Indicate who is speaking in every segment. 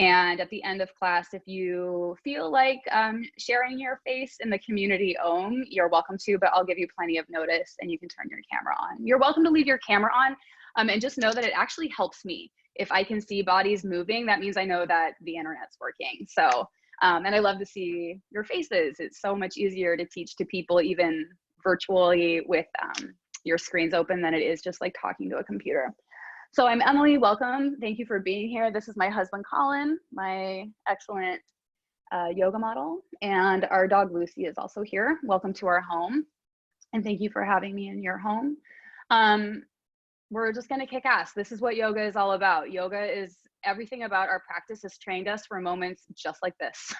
Speaker 1: And at the end of class, if you feel like sharing your face in the community Om, you're welcome to, but I'll give you plenty of notice and you can turn your camera on. You're welcome to leave your camera on, and just know that it actually helps me. If I can see bodies moving, that means I know that the internet's working. So, and I love to see your faces. It's so much easier to teach to people even virtually with your screens open than it is just like talking to a computer. So I'm Emily, welcome. Thank you for being here. This is my husband, Colin, my excellent yoga model, and our dog Lucy is also here. Welcome to our home, and thank you for having me in your home. We're just gonna kick ass. This is what yoga is all about. Yoga is everything about our practice has trained us for moments just like this.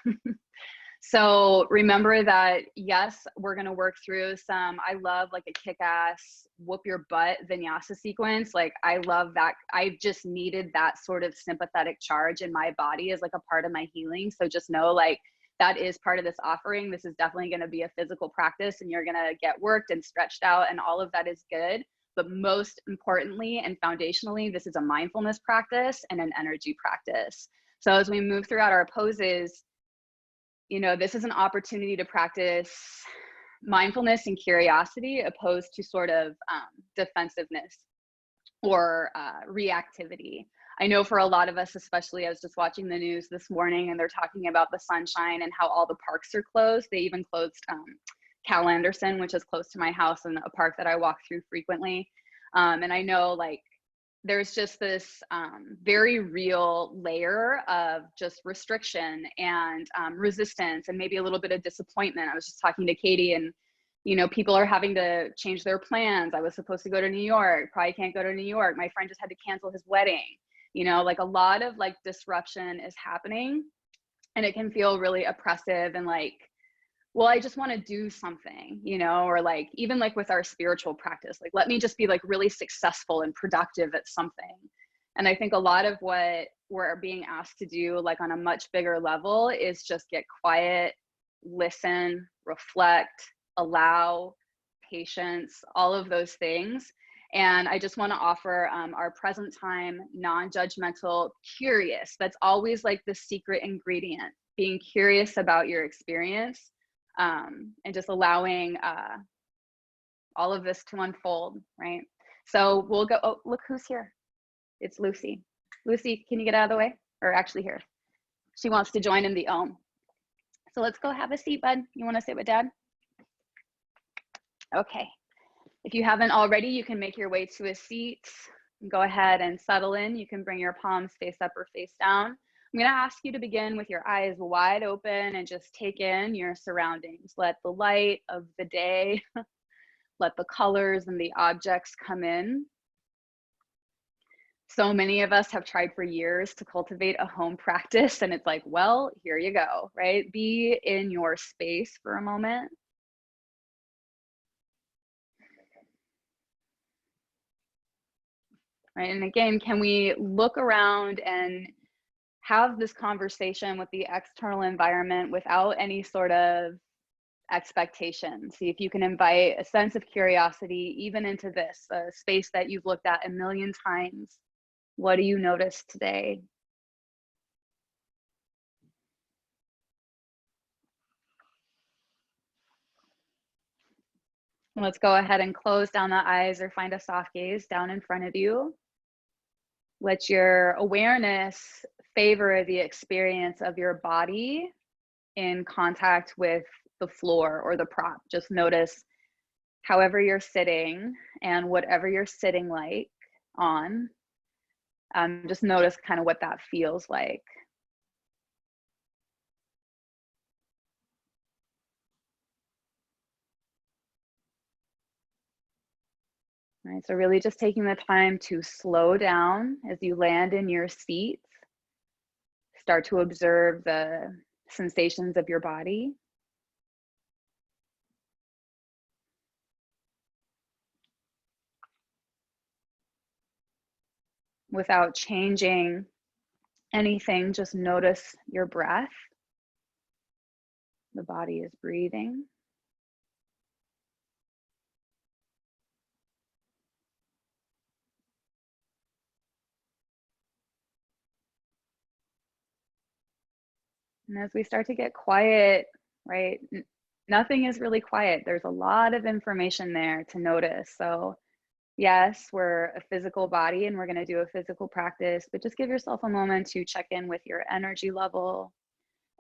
Speaker 1: So remember that, yes, we're gonna work through some, I love like a kick-ass, whoop your butt vinyasa sequence. Like I love that. I just needed that sort of sympathetic charge in my body as like a part of my healing. So just know like that is part of this offering. This is definitely gonna be a physical practice and you're gonna get worked and stretched out and all of that is good. But most importantly and foundationally, this is a mindfulness practice and an energy practice. So as we move throughout our poses, you know, this is an opportunity to practice mindfulness and curiosity opposed to sort of defensiveness or reactivity. I know for a lot of us, especially I was just watching the news this morning and they're talking about the sunshine and how all the parks are closed. They even closed Cal Anderson, which is close to my house and a park that I walk through frequently. And I know like there's just this very real layer of just restriction and resistance and maybe a little bit of disappointment. I was just talking to Katie and, you know, people are having to change their plans. I was supposed to go to New York, probably can't go to New York. My friend just had to cancel his wedding. You know, like a lot of like disruption is happening and it can feel really oppressive and like, well, I just want to do something, you know, or like, even like with our spiritual practice, like, let me just be like really successful and productive at something. And I think a lot of what we're being asked to do, like on a much bigger level, is just get quiet, listen, reflect, allow, patience, all of those things. And I just want to offer our present time, non-judgmental, curious. That's always like the secret ingredient, being curious about your experience. And just allowing all of this to unfold, right? So we'll go, oh, look who's here. It's Lucy. Lucy, can you get out of the way? Or actually here. She wants to join in the Om. So let's go have a seat, bud. You wanna sit with Dad? Okay. If you haven't already, you can make your way to a seat. Go ahead and settle in. You can bring your palms face up or face down. I'm going to ask you to begin with your eyes wide open and just take in your surroundings. Let the light of the day, let the colors and the objects come in. So many of us have tried for years to cultivate a home practice and it's like, well, here you go, right? Be in your space for a moment. Right, and again, can we look around and have this conversation with the external environment without any sort of expectation. See if you can invite a sense of curiosity even into this space that you've looked at a million times. What do you notice today? Let's go ahead and close down the eyes or find a soft gaze down in front of you. Let your awareness favor the experience of your body in contact with the floor or the prop. Just notice however you're sitting and whatever you're sitting like on. Just notice kind of what that feels like. Right, so really just taking the time to slow down as you land in your seat. Start to observe the sensations of your body. Without changing anything, just notice your breath. The body is breathing. And as we start to get quiet, right, nothing is really quiet. There's a lot of information there to notice. So yes, we're a physical body and we're going to do a physical practice, but just give yourself a moment to check in with your energy level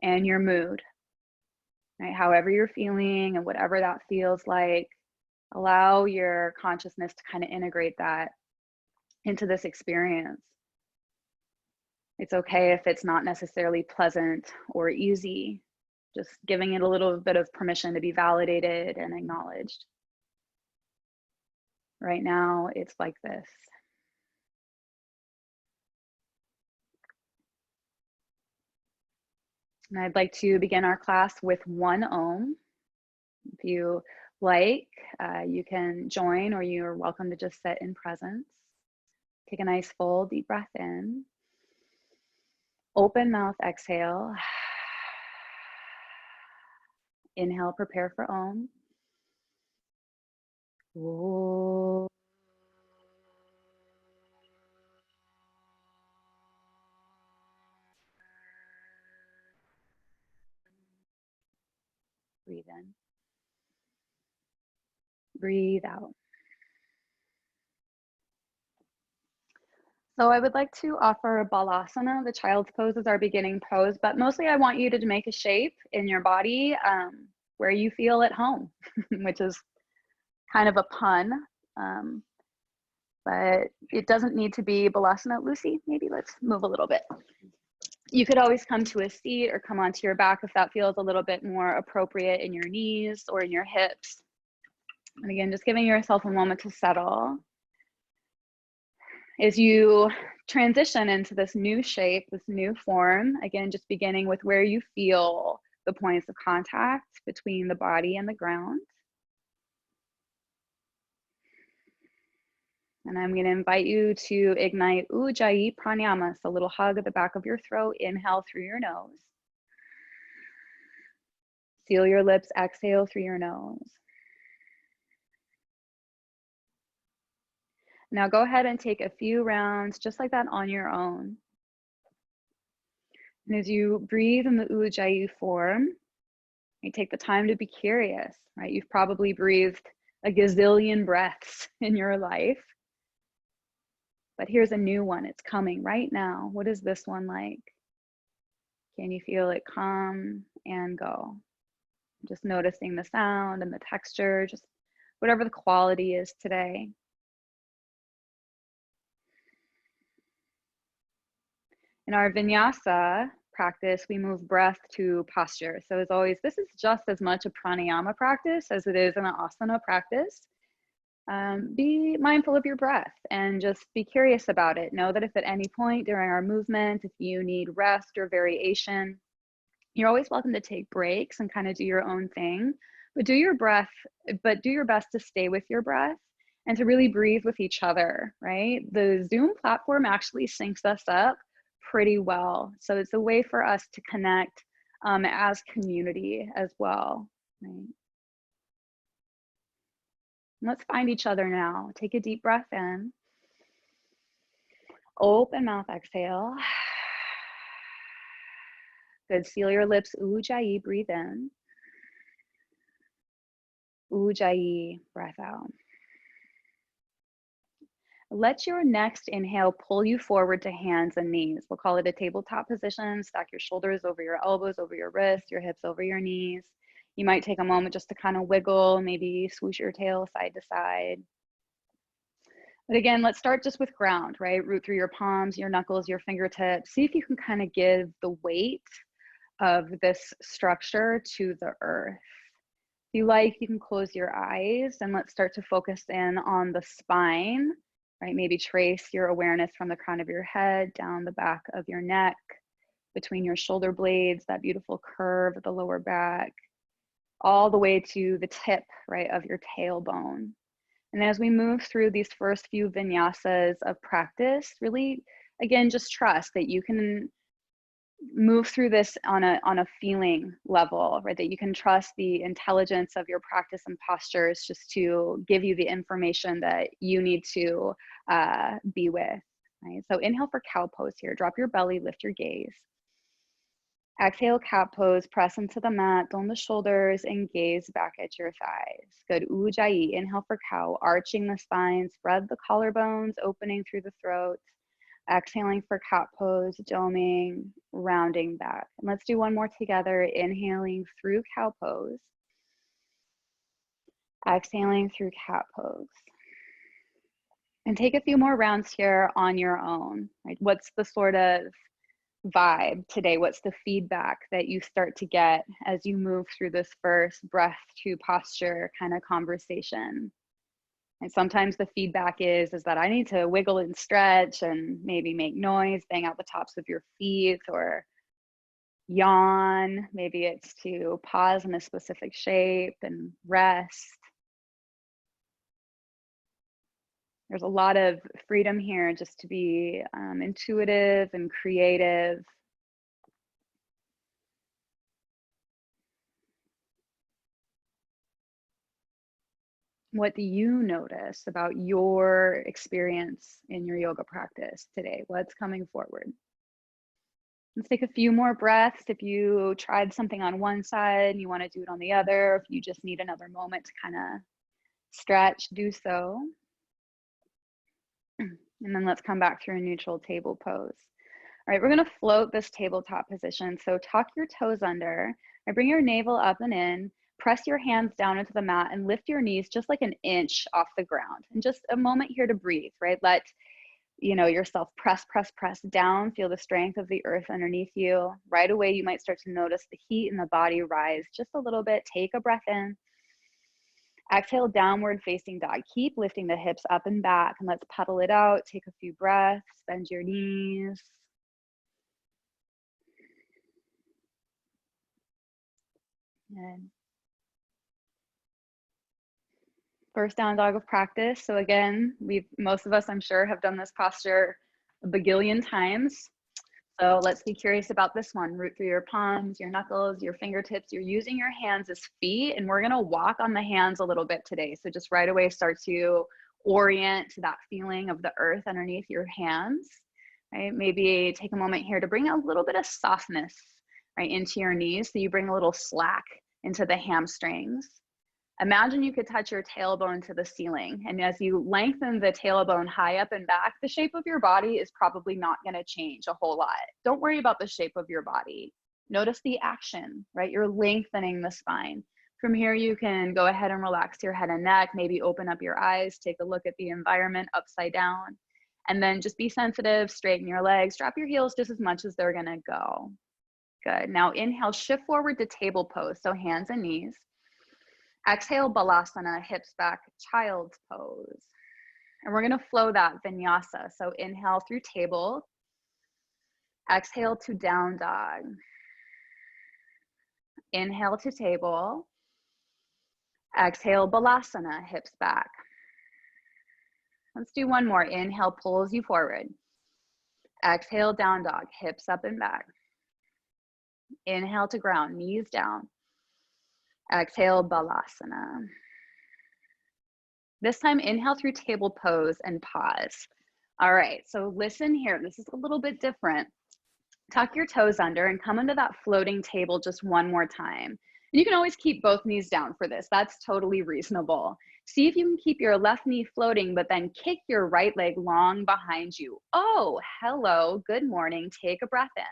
Speaker 1: and your mood, right? However you're feeling and whatever that feels like, allow your consciousness to kind of integrate that into this experience. It's okay if it's not necessarily pleasant or easy, just giving it a little bit of permission to be validated and acknowledged. Right now, it's like this. And I'd like to begin our class with one Om. If you like, you can join, or you're welcome to just sit in presence. Take a nice full deep breath in. Open mouth, exhale. Inhale, prepare for Om. Om. Breathe in. Breathe out. So I would like to offer Balasana. The child's pose is our beginning pose, but mostly I want you to make a shape in your body where you feel at home, which is kind of a pun, but it doesn't need to be Balasana. Lucy, maybe let's move a little bit. You could always come to a seat or come onto your back if that feels a little bit more appropriate in your knees or in your hips. And again, just giving yourself a moment to settle. As you transition into this new shape, this new form, again, just beginning with where you feel the points of contact between the body and the ground. And I'm going to invite you to ignite Ujjayi Pranayama, so a little hug at the back of your throat. Inhale through your nose. Seal your lips, exhale through your nose. Now go ahead and take a few rounds just like that on your own. And as you breathe in the Ujjayi form, you take the time to be curious, right? You've probably breathed a gazillion breaths in your life, but here's a new one. It's coming right now. What is this one like? Can you feel it come and go? Just noticing the sound and the texture, just whatever the quality is today. In our vinyasa practice, we move breath to posture. So as always, this is just as much a pranayama practice as it is an asana practice. Be mindful of your breath and just be curious about it. Know that if at any point during our movement, if you need rest or variation, you're always welcome to take breaks and kind of do your own thing, but do your best to stay with your breath and to really breathe with each other, right? The Zoom platform actually syncs us up pretty well. So it's a way for us to connect as community as well, right? Let's find each other now. Take a deep breath in. Open mouth, exhale. Good, seal your lips, Ujjayi, breathe in. Ujjayi, breath out. Let your next inhale pull you forward to hands and knees. We'll call it a tabletop position. Stack your shoulders over your elbows, over your wrists, your hips over your knees. You might take a moment just to kind of wiggle, maybe swoosh your tail side to side. But again, let's start just with ground, right? Root through your palms, your knuckles, your fingertips. See if you can kind of give the weight of this structure to the earth. If you like, you can close your eyes and let's start to focus in on the spine, right? Maybe trace your awareness from the crown of your head, down the back of your neck, between your shoulder blades, that beautiful curve at the lower back, all the way to the tip, right, of your tailbone. And as we move through these first few vinyasas of practice, really, again, just trust that you can move through this on a feeling level, right? That you can trust the intelligence of your practice and postures just to give you the information that you need to be with, right? So inhale for cow pose here. Drop your belly, lift your gaze. Exhale, cat pose, press into the mat, dome the shoulders, and gaze back at your thighs. Good, Ujjayi, inhale for cow, arching the spine, spread the collarbones, opening through the throat. Exhaling for cat pose, doming, rounding back. And let's do one more together, inhaling through cow pose. Exhaling through cat pose. And take a few more rounds here on your own, right? What's the sort of vibe today? What's the feedback that you start to get as you move through this first breath to posture kind of conversation? And sometimes the feedback is that I need to wiggle and stretch and maybe make noise, bang out the tops of your feet or yawn. Maybe it's to pause in a specific shape and rest. There's a lot of freedom here just to be intuitive and creative. What do you notice about your experience in your yoga practice today? What's coming forward? Let's take a few more breaths. If you tried something on one side and you want to do it on the other, if you just need another moment to kind of stretch, do so. And then let's come back to a neutral table pose. All right, we're going to float this tabletop position. So tuck your toes under, and bring your navel up and in. Press your hands down into the mat and lift your knees just like an inch off the ground. And just a moment here to breathe, right? Let yourself press down. Feel the strength of the earth underneath you. Right away, you might start to notice the heat in the body rise just a little bit. Take a breath in. Exhale, downward facing dog. Keep lifting the hips up and back, and let's pedal it out. Take a few breaths, bend your knees. And first down dog of practice. So again, most of us, I'm sure, have done this posture a bagillion times. So let's be curious about this one. Root through your palms, your knuckles, your fingertips. You're using your hands as feet, and we're gonna walk on the hands a little bit today. So just right away start to orient to that feeling of the earth underneath your hands, right? Maybe take a moment here to bring a little bit of softness, right, into your knees. So you bring a little slack into the hamstrings. Imagine you could touch your tailbone to the ceiling, and as you lengthen the tailbone high up and back, the shape of your body is probably not going to change a whole lot. Don't worry about the shape of your body. Notice the action, right? You're lengthening the spine. From here, you can go ahead and relax your head and neck, maybe open up your eyes, take a look at the environment upside down, and then just be sensitive, straighten your legs, drop your heels just as much as they're going to go. Good. Now inhale, shift forward to table pose, so hands and knees. Exhale, balasana, hips back, child's pose. And we're gonna flow that vinyasa. So inhale through table, exhale to down dog. Inhale to table, exhale, balasana, hips back. Let's do one more. Inhale, pulls you forward. Exhale, down dog, hips up and back. Inhale to ground, knees down. Exhale, balasana. This time, inhale through table pose and pause. All right, so listen here. This is a little bit different. Tuck your toes under and come into that floating table just one more time. And you can always keep both knees down for this. That's totally reasonable. See if you can keep your left knee floating, but then kick your right leg long behind you. Oh, hello, good morning. Take a breath in.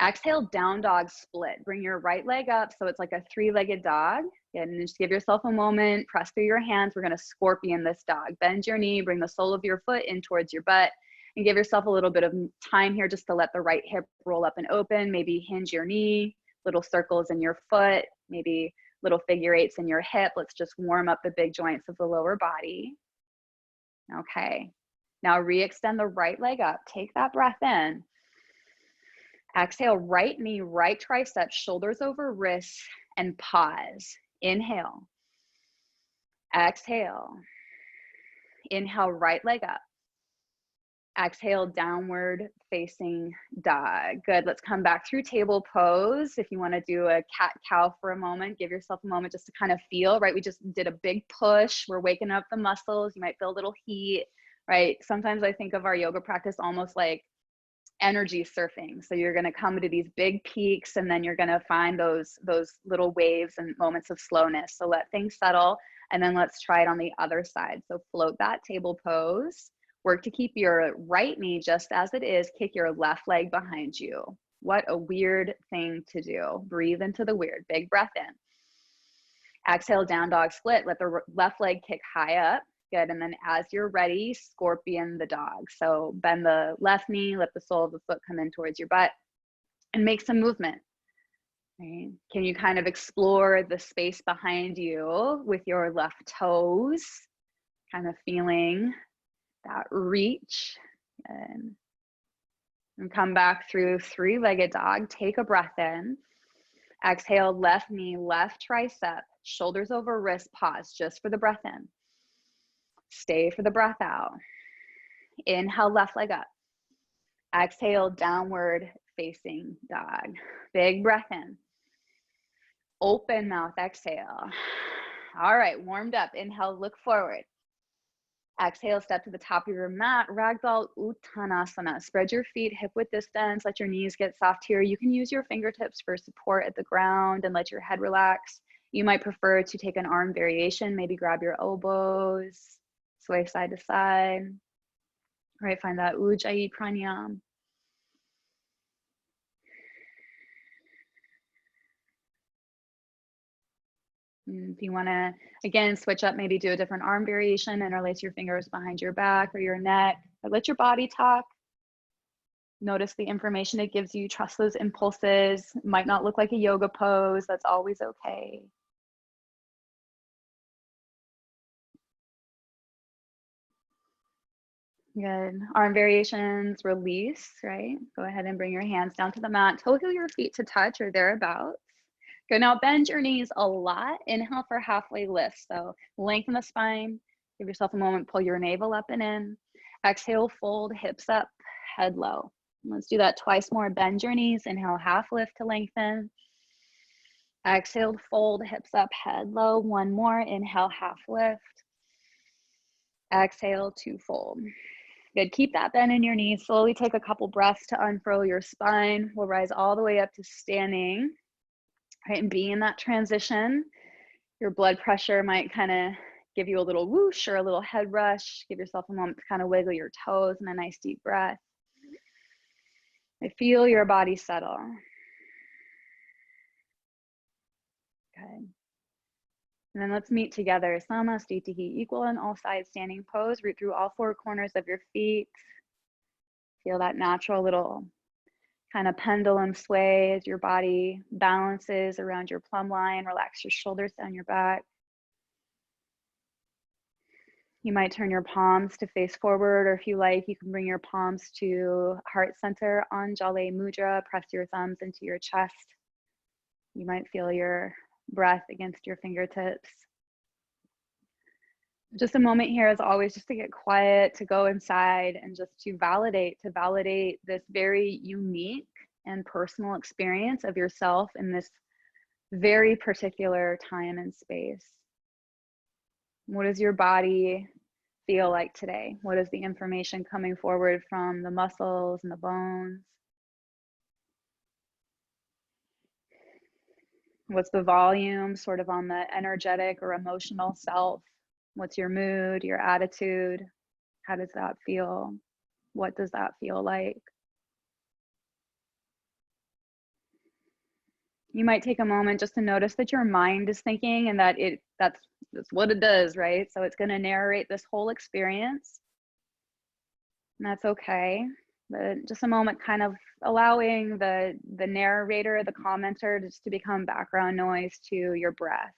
Speaker 1: Exhale, down dog split. Bring your right leg up so it's like a three-legged dog. And just give yourself a moment, press through your hands. We're gonna scorpion this dog. Bend your knee, bring the sole of your foot in towards your butt, and give yourself a little bit of time here just to let the right hip roll up and open. Maybe hinge your knee, little circles in your foot, maybe little figure eights in your hip. Let's just warm up the big joints of the lower body. Okay, now re-extend the right leg up. Take that breath in. Exhale, right knee, right tricep, shoulders over wrists, and pause. Inhale. Exhale. Inhale, right leg up. Exhale, downward facing dog. Good. Let's come back through table pose. If you want to do a cat cow for a moment, give yourself a moment just to kind of feel, right? We just did a big push. We're waking up the muscles. You might feel a little heat, right? Sometimes I think of our yoga practice almost like energy surfing. So you're going to come to these big peaks, and then you're going to find those little waves and moments of slowness. So let things settle, and then let's try it on the other side. So float that table pose. Work to keep your right knee just as it is. Kick your left leg behind you. What a weird thing to do. Breathe into the weird. Big breath in. Exhale, down dog split. Let the left leg kick high up. Good. And then as you're ready, scorpion the dog. So bend the left knee, let the sole of the foot come in towards your butt, and make some movement. Right? Can you kind of explore the space behind you with your left toes, kind of feeling that reach? Good. And come back through three-legged dog. Take a breath in. Exhale, left knee, left tricep, shoulders over wrist, pause just for the breath in. Stay for the breath out. Inhale, left leg up. Exhale, downward facing dog. Big breath in. Open mouth, exhale. All right, warmed up. Inhale, look forward. Exhale, step to the top of your mat, Ragdoll Uttanasana. Spread your feet hip width distance. Let your knees get soft here. You can use your fingertips for support at the ground and let your head relax. You might prefer to take an arm variation. Maybe grab your elbows, sway side to side. All right, find that Ujjayi Pranayama. If you want to, again, switch up, maybe do a different arm variation, interlace your fingers behind your back or your neck, but let your body talk. Notice the information it gives you. Trust those impulses. It might not look like a yoga pose. That's always okay. Good. Arm variations, release, right? Go ahead and bring your hands down to the mat. Toe heel your feet to touch or thereabouts. Good. Now bend your knees a lot. Inhale for halfway lift. So lengthen the spine. Give yourself a moment. Pull your navel up and in. Exhale, fold, hips up, head low. Let's do that twice more. Bend your knees. Inhale, half lift to lengthen. Exhale, fold, hips up, head low. One more. Inhale, half lift. Exhale to fold. Good. Keep that bend in your knees. Slowly take a couple breaths to unfurl your spine. We'll rise all the way up to standing. Right, and be in that transition. Your blood pressure might kind of give you a little whoosh or a little head rush. Give yourself a moment to kind of wiggle your toes and a nice deep breath. And feel your body settle. Good. And then let's meet together. Samastitihi, equal on all sides, standing pose. Root through all four corners of your feet. Feel that natural little kind of pendulum sway as your body balances around your plumb line. Relax your shoulders down your back. You might turn your palms to face forward, or if you like, you can bring your palms to heart center, Anjali Mudra. Press your thumbs into your chest. You might feel your breath against your fingertips. Just a moment here, as always, just to get quiet, to go inside and just to validate this very unique and personal experience of yourself in this very particular time and space. What does your body feel like today? What is the information coming forward from the muscles and the bones? What's the volume sort of on the energetic or emotional self? What's your mood, your attitude? How does that feel? What does that feel like? You might take a moment just to notice that your mind is thinking, and that that's what it does, right? So it's going to narrate this whole experience. And that's okay. But just a moment kind of allowing the narrator, the commenter, just to become background noise to your breath.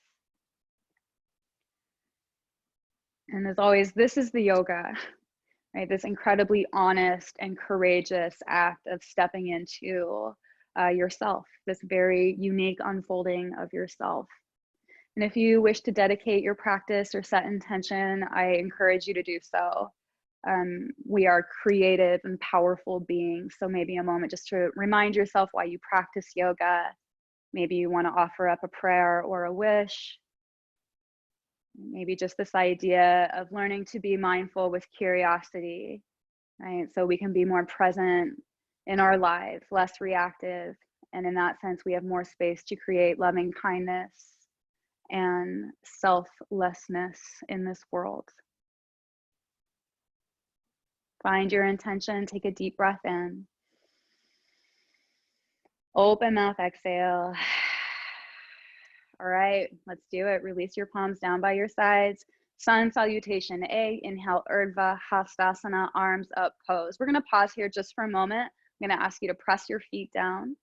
Speaker 1: And as always, this is the yoga, right? This incredibly honest and courageous act of stepping into yourself, this very unique unfolding of yourself. And if you wish to dedicate your practice or set intention, I encourage you to do so. We are creative and powerful beings. So maybe a moment just to remind yourself why you practice yoga. Maybe you want to offer up a prayer or a wish. Maybe just this idea of learning to be mindful with curiosity, right? So we can be more present in our lives, less reactive. And in that sense, we have more space to create loving kindness and selflessness in this world. Find your intention, take a deep breath in. Open mouth, exhale. All right, let's do it. Release your palms down by your sides. Sun salutation A, inhale, Urdhva Hastasana, arms up pose. We're gonna pause here just for a moment. I'm gonna ask you to press your feet down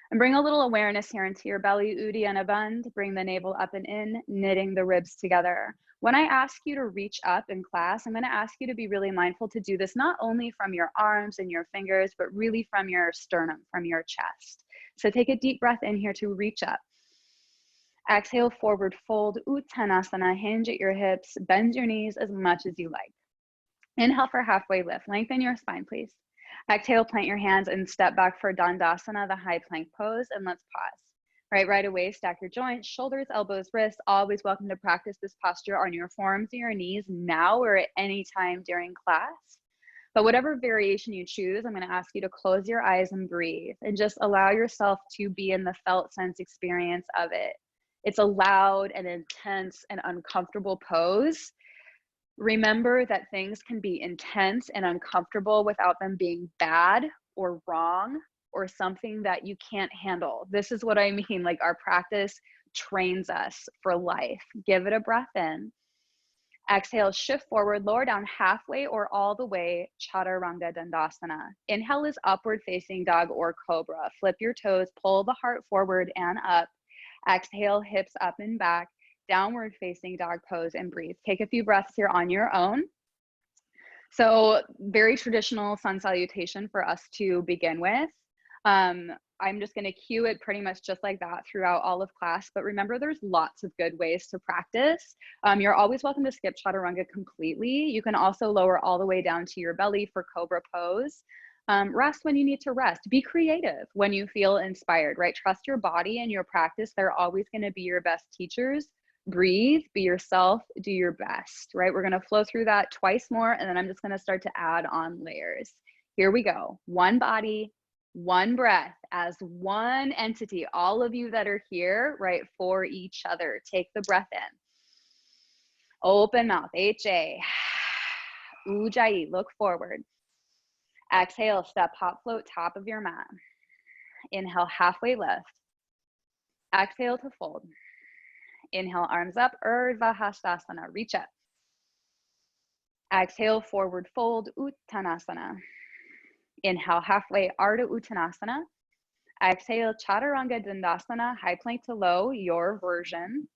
Speaker 1: and bring a little awareness here into your belly, Uddiyana Bandha. Bring the navel up and in, knitting the ribs together. When I ask you to reach up in class, I'm gonna ask you to be really mindful to do this not only from your arms and your fingers, but really from your sternum, from your chest. So take a deep breath in here to reach up. Exhale, forward fold, Uttanasana, hinge at your hips, bend your knees as much as you like. Inhale for halfway lift, lengthen your spine, please. Exhale, plant your hands and step back for Dandasana, the high plank pose, and let's pause. Right away, stack your joints, shoulders, elbows, wrists. Always welcome to practice this posture on your forearms and your knees now or at any time during class. But whatever variation you choose, I'm gonna ask you to close your eyes and breathe and just allow yourself to be in the felt sense experience of it. It's a loud and intense and uncomfortable pose. Remember that things can be intense and uncomfortable without them being bad or wrong or something that you can't handle. This is what I mean, like our practice trains us for life. Give it a breath in. Exhale, shift forward, lower down halfway or all the way, Chaturanga Dandasana. Inhale is upward facing dog or cobra. Flip your toes, pull the heart forward and up. Exhale, hips up and back, downward facing dog pose and breathe. Take a few breaths here on your own. So very traditional sun salutation for us to begin with. I'm just gonna cue it pretty much just like that throughout all of class, but remember there's lots of good ways to practice. You're always welcome to skip Chaturanga completely. You can also lower all the way down to your belly for Cobra pose. Rest when you need to rest. Be creative when you feel inspired, right? Trust your body and your practice. They're always gonna be your best teachers. Breathe, be yourself, do your best, right? We're gonna flow through that twice more, and then I'm just gonna start to add on layers. Here we go. One body, one breath as one entity. All of you that are here, right, for each other. Take the breath in. Open mouth, HA. Ujjayi, look forward. Exhale, step, hop, float, top of your mat. Inhale, halfway lift. Exhale to fold. Inhale, arms up, Urdhva Hastasana, reach up. Exhale, forward fold, Uttanasana. Inhale, halfway, Ardha Uttanasana. Exhale, Chaturanga Dandasana, high plank to low, your version.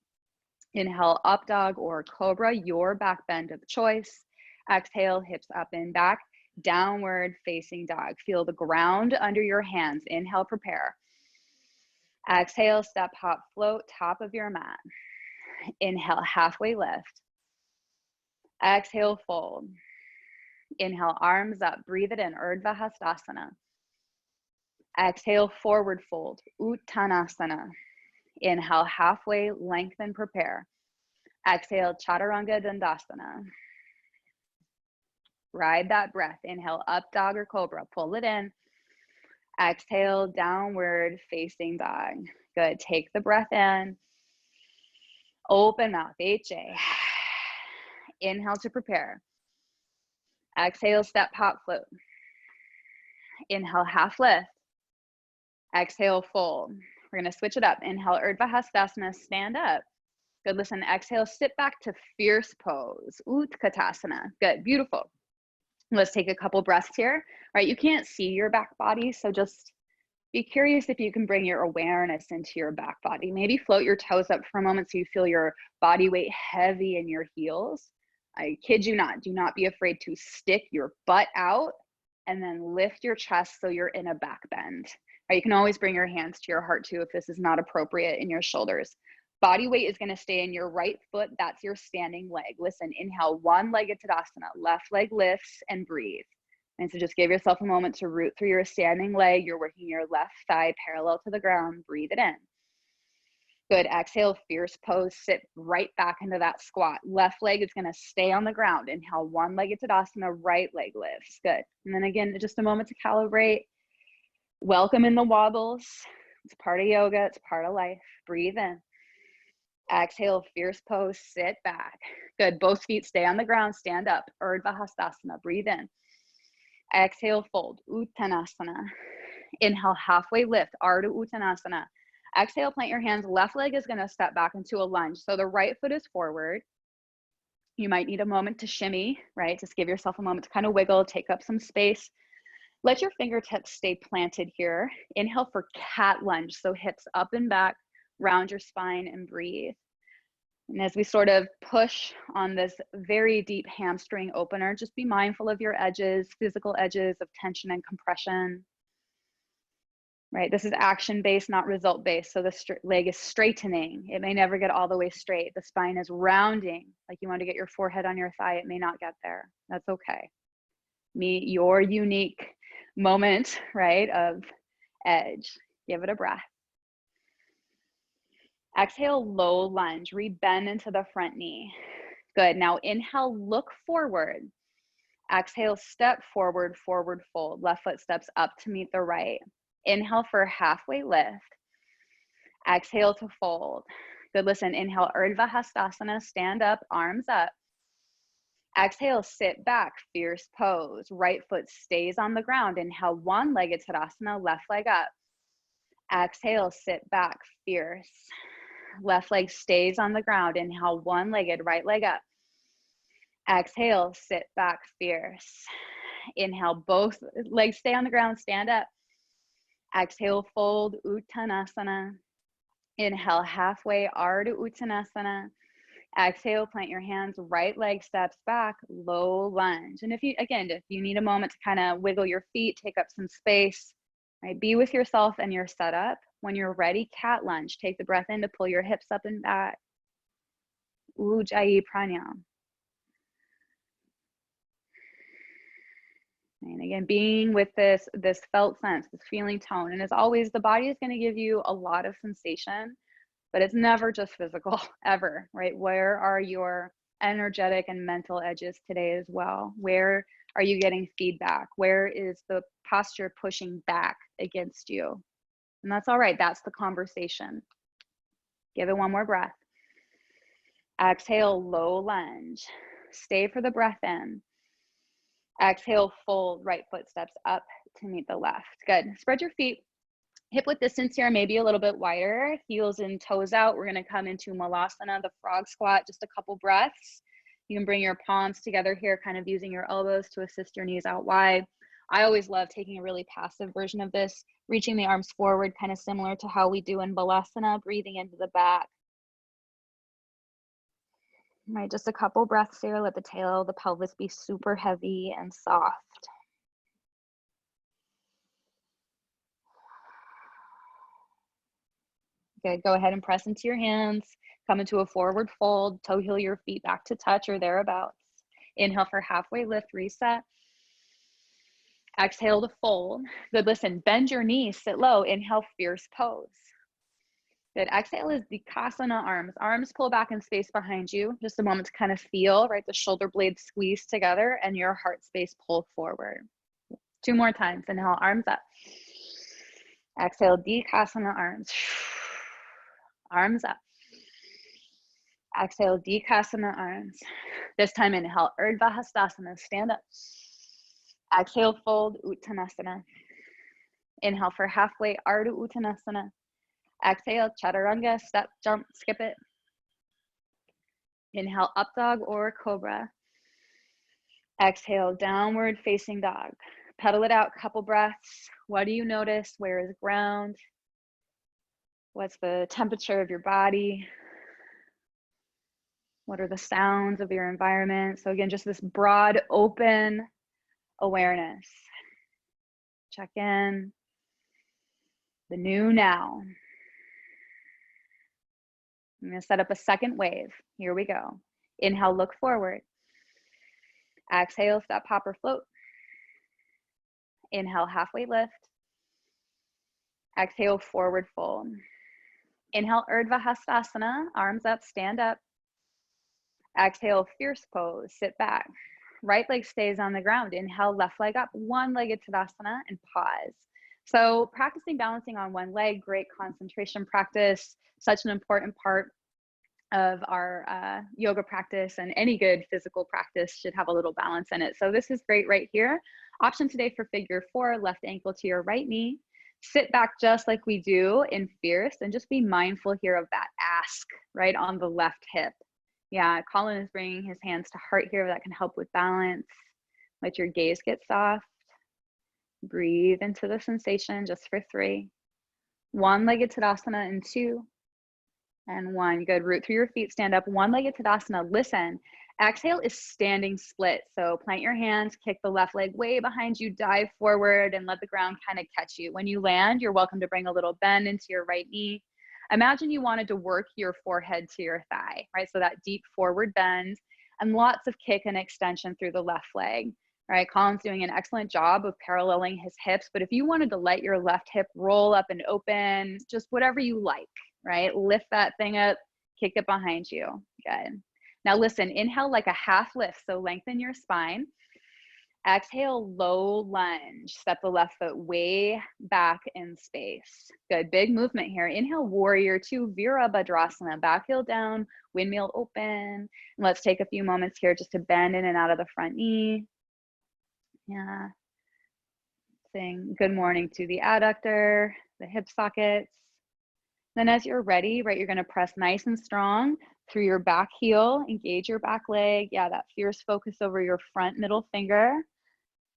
Speaker 1: Inhale, up dog or cobra, your back bend of choice. Exhale, hips up and back, downward facing dog. Feel the ground under your hands. Inhale, prepare. Exhale, step, hop, float, top of your mat. Inhale, halfway lift. Exhale, fold. Inhale, arms up, breathe it in, Urdhva Hastasana. Exhale, forward fold, Uttanasana. Inhale, halfway, lengthen, prepare. Exhale, Chaturanga Dandasana. Ride that breath. Inhale, up dog or cobra, pull it in. Exhale, downward facing dog. Good, take the breath in. Open mouth, HA. Inhale to prepare. Exhale, step, hop, float. Inhale, half lift. Exhale, fold. We're gonna switch it up. Inhale, Urdhva Hastasana, stand up. Good, listen, exhale, sit back to fierce pose, Utkatasana. Good, beautiful. Let's take a couple breaths here. All right, you can't see your back body, so just be curious if you can bring your awareness into your back body. Maybe float your toes up for a moment so you feel your body weight heavy in your heels. I kid you not, do not be afraid to stick your butt out and then lift your chest so you're in a back bend. Right, you can always bring your hands to your heart too if this is not appropriate in your shoulders. Body weight is gonna stay in your right foot, that's your standing leg. Listen, inhale, one-legged Tadasana, left leg lifts and breathe. And so just give yourself a moment to root through your standing leg. You're working your left thigh parallel to the ground, breathe it in. Good, exhale, fierce pose, sit right back into that squat. Left leg is gonna stay on the ground. Inhale, one-legged Tadasana, right leg lifts, good. And then again, just a moment to calibrate. Welcome in the wobbles. It's part of yoga. It's part of life. Breathe in. Exhale, fierce pose, sit back. Good, both feet stay on the ground, stand up. Urdhva Hastasana, breathe in. Exhale, fold, Uttanasana. Inhale, halfway lift, Ardha Uttanasana. Exhale, plant your hands, left leg is gonna step back into a lunge. So the right foot is forward. You might need a moment to shimmy, right? Just give yourself a moment to kind of wiggle, take up some space. Let your fingertips stay planted here. Inhale for cat lunge. So hips up and back, round your spine and breathe. And as we sort of push on this very deep hamstring opener, just be mindful of your edges, physical edges of tension and compression. Right, this is action-based, not result-based. So the leg is straightening. It may never get all the way straight. The spine is rounding. Like you want to get your forehead on your thigh, it may not get there. That's okay. Meet your unique moment, right, of edge. Give it a breath. Exhale, low lunge, rebend into the front knee. Good, now inhale, look forward. Exhale, step forward, forward fold. Left foot steps up to meet the right. Inhale for halfway lift. Exhale to fold. Good, listen, inhale, Urdhva Hastasana, stand up, arms up. Exhale, sit back, fierce pose. Right foot stays on the ground. Inhale, one-legged Tadasana, left leg up. Exhale, sit back, fierce. Left leg stays on the ground. Inhale, one-legged, right leg up. Exhale, sit back, fierce. Inhale, both legs stay on the ground, stand up. Exhale, fold, Uttanasana. Inhale, halfway, Ardha Uttanasana. Exhale, plant your hands, right leg steps back, low lunge. And if you need a moment to kind of wiggle your feet, take up some space, right? Be with yourself and your setup. When you're ready, cat lunge. Take the breath in to pull your hips up and back. Ujjayi Pranayama. And again, being with this felt sense, this feeling tone. And as always, the body is going to give you a lot of sensation, but it's never just physical, ever, right? Where are your energetic and mental edges today as well? Where are you getting feedback? Where is the posture pushing back against you? And that's all right. That's the conversation. Give it one more breath. Exhale, low lunge. Stay for the breath in. Exhale, fold, right foot steps up to meet the left. Good. Spread your feet. Hip width distance here, maybe a little bit wider. Heels and toes out. We're going to come into Malasana, the frog squat, just a couple breaths. You can bring your palms together here, kind of using your elbows to assist your knees out wide. I always love taking a really passive version of this, reaching the arms forward, kind of similar to how we do in Balasana, breathing into the back. Right, just a couple breaths here. Let the tail, the pelvis be super heavy and soft. Good, go ahead and press into your hands. Come into a forward fold, toe heel your feet back to touch or thereabouts. Inhale for halfway lift, reset. Exhale to fold. Good, listen, bend your knees, sit low. Inhale, fierce pose. Good, exhale is Dikasana arms. Arms pull back in space behind you. Just a moment to kind of feel, right? The shoulder blades squeeze together and your heart space pull forward. 2 more times. Inhale, arms up. Exhale, Dikasana arms. Arms up. Exhale, Dikasana arms. This time, inhale, Urdhva Hastasana, stand up. Exhale, fold, Uttanasana. Inhale for halfway, Ardha Uttanasana. Exhale, Chaturanga, step, jump, skip it. Inhale, up dog or cobra. Exhale, downward facing dog. Pedal it out, couple breaths. What do you notice? Where is ground? What's the temperature of your body? What are the sounds of your environment? So again, just this broad, open awareness. Check in. The new now. I'm going to set up a second wave. Here we go. Inhale, look forward. Exhale, step, hop, or float. Inhale, halfway lift. Exhale, forward fold. Inhale, Urdhva Hastasana, arms up, stand up. Exhale, fierce pose, sit back. Right leg stays on the ground. Inhale, left leg up, one-legged Tadasana, and pause. So practicing balancing on one leg, great concentration practice, such an important part of our yoga practice, and any good physical practice should have a little balance in it. So this is great right here. Option today for figure 4, left ankle to your right knee. Sit back just like we do in fierce, and just be mindful here of that ask right on the left hip. Yeah, Colin is bringing his hands to heart here. That can help with balance. Let your gaze get soft. Breathe into the sensation just for 3. One-legged Tadasana in 2 and 1. Good. Root through your feet, stand up. One-legged Tadasana. Listen, exhale is standing split. So plant your hands, kick the left leg way behind you, dive forward, and let the ground kind of catch you. When you land, you're welcome to bring a little bend into your right knee. Imagine you wanted to work your forehead to your thigh, right? So that deep forward bend and lots of kick and extension through the left leg. Right, Colin's doing an excellent job of paralleling his hips, but if you wanted to let your left hip roll up and open, just whatever you like, right? Lift that thing up, kick it behind you. Good. Now listen, inhale like a half lift, so lengthen your spine. Exhale, low lunge. Step the left foot way back in space. Good, big movement here. Inhale, warrior 2, Virabhadrasana. Back heel down, windmill open. And let's take a few moments here just to bend in and out of the front knee. Yeah. Saying good morning to the adductor, the hip sockets. Then as you're ready, right, you're going to press nice and strong through your back heel, engage your back leg. Yeah, that fierce focus over your front middle finger.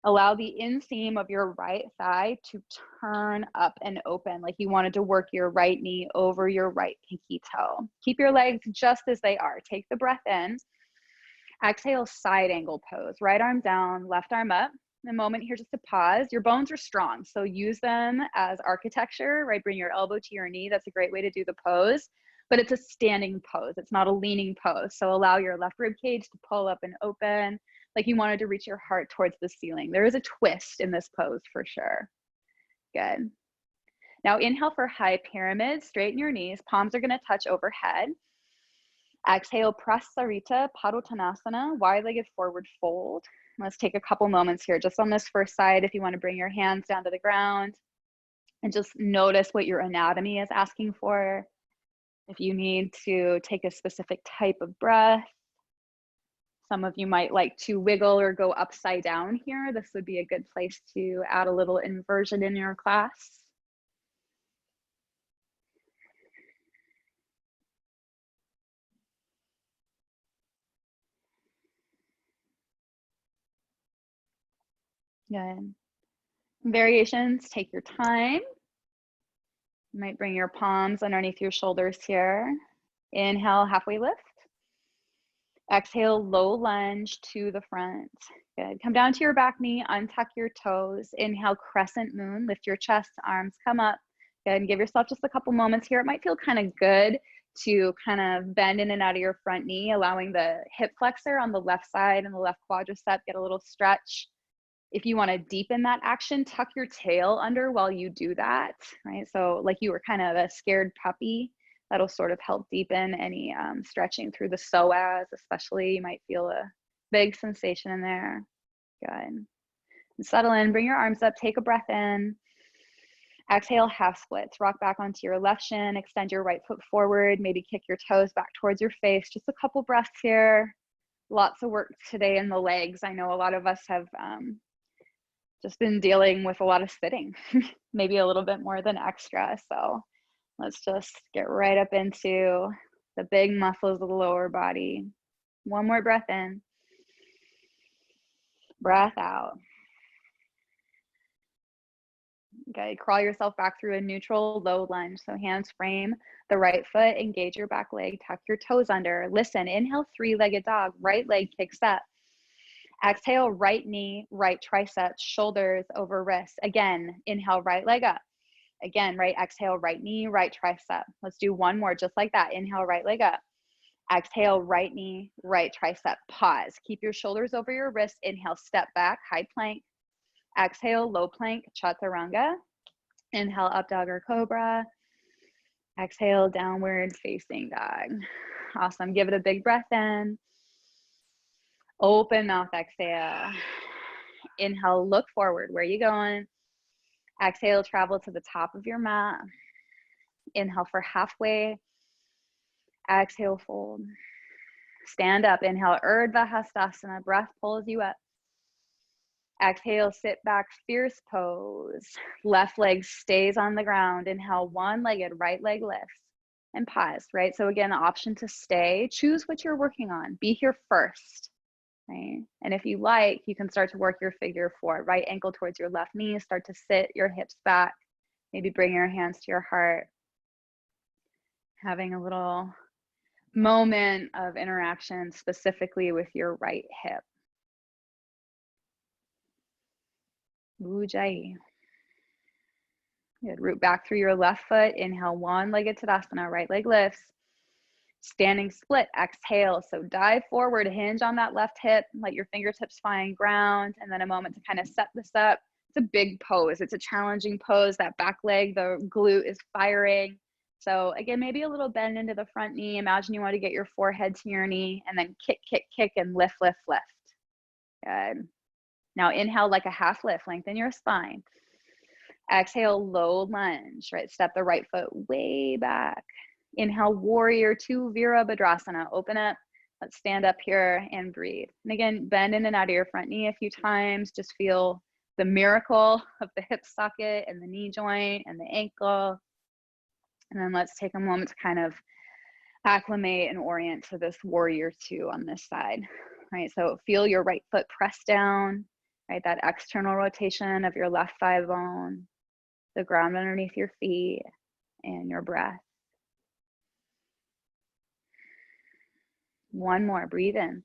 Speaker 1: Allow the inseam of your right thigh to turn up and open, like you wanted to work your right knee over your right pinky toe. Keep your legs just as they are. Take the breath in. Exhale, side angle pose. Right arm down, left arm up. A moment here just to pause. Your bones are strong, so use them as architecture, right? Bring your elbow to your knee. That's a great way to do the pose, but it's a standing pose. It's not a leaning pose. So allow your left rib cage to pull up and open, like you wanted to reach your heart towards the ceiling. There is a twist in this pose for sure. Good. Now inhale for high pyramid. Straighten your knees. Palms are going to touch overhead. Exhale, Prasarita Padottanasana, wide-legged forward fold. Let's take a couple moments here just on this first side if you want to bring your hands down to the ground and just notice what your anatomy is asking for. If you need to take a specific type of breath, some of you might like to wiggle or go upside down here. This would be a good place to add a little inversion in your class. Good. Variations, take your time. You might bring your palms underneath your shoulders here. Inhale, halfway lift. Exhale, low lunge to the front. Good. Come down to your back knee, untuck your toes. Inhale, crescent moon. Lift your chest, arms come up. Good. And give yourself just a couple moments here. It might feel kind of good to kind of bend in and out of your front knee, allowing the hip flexor on the left side and the left quadricep get a little stretch. If you want to deepen that action, tuck your tail under while you do that, right? So like you were kind of a scared puppy, that'll sort of help deepen any stretching through the psoas, especially. You might feel a big sensation in there. Good. And settle in, bring your arms up, take a breath in. Exhale, half splits. Rock back onto your left shin, extend your right foot forward, maybe kick your toes back towards your face. Just a couple breaths here. Lots of work today in the legs. I know a lot of us have just been dealing with a lot of sitting, maybe a little bit more than extra. So let's just get right up into the big muscles of the lower body. One more breath in. Breath out. Okay, crawl yourself back through a neutral low lunge. So hands frame the right foot, engage your back leg, tuck your toes under. Listen, inhale, three-legged dog, right leg kicks up. Exhale, right knee, right tricep, shoulders over wrists. Again, inhale, right leg up. Again, right, exhale, right knee, right tricep. Let's do one more just like that. Inhale, right leg up. Exhale, right knee, right tricep. Pause. Keep your shoulders over your wrists. Inhale, step back, high plank. Exhale, low plank, chaturanga. Inhale, up dog or cobra. Exhale, downward facing dog. Awesome. Give it a big breath in. Open mouth, exhale. Inhale, look forward. Where are you going? Exhale, travel to the top of your mat. Inhale for halfway. Exhale, fold. Stand up. Inhale, Urdhva Hastasana. Breath pulls you up. Exhale, sit back, fierce pose. Left leg stays on the ground. Inhale, one-legged, right leg lifts. And pause, right? So again, the option to stay. Choose what you're working on. Be here first, right? And if you like, you can start to work your figure four. Right ankle towards your left knee. Start to sit your hips back. Maybe bring your hands to your heart. Having a little moment of interaction specifically with your right hip. Ujjayi. Good. Root back through your left foot. Inhale, one-legged Tadasana, right leg lifts. Standing split, exhale. So dive forward, hinge on that left hip, let your fingertips find ground, and then a moment to kind of set this up. It's a big pose. It's a challenging pose. That back leg, the glute is firing. So again, maybe a little bend into the front knee. Imagine you want to get your forehead to your knee, and then kick, kick, kick, and lift, lift, lift. Good. Now inhale like a half lift, lengthen your spine. Exhale, low lunge, right? Step the right foot way back. Inhale, warrior two, Virabhadrasana. Open up. Let's stand up here and breathe. And again, bend in and out of your front knee a few times. Just feel the miracle of the hip socket and the knee joint and the ankle. And then let's take a moment to kind of acclimate and orient to this warrior two on this side, right? So feel your right foot press down, right? That external rotation of your left thigh bone, the ground underneath your feet, and your breath. One more, breathe in.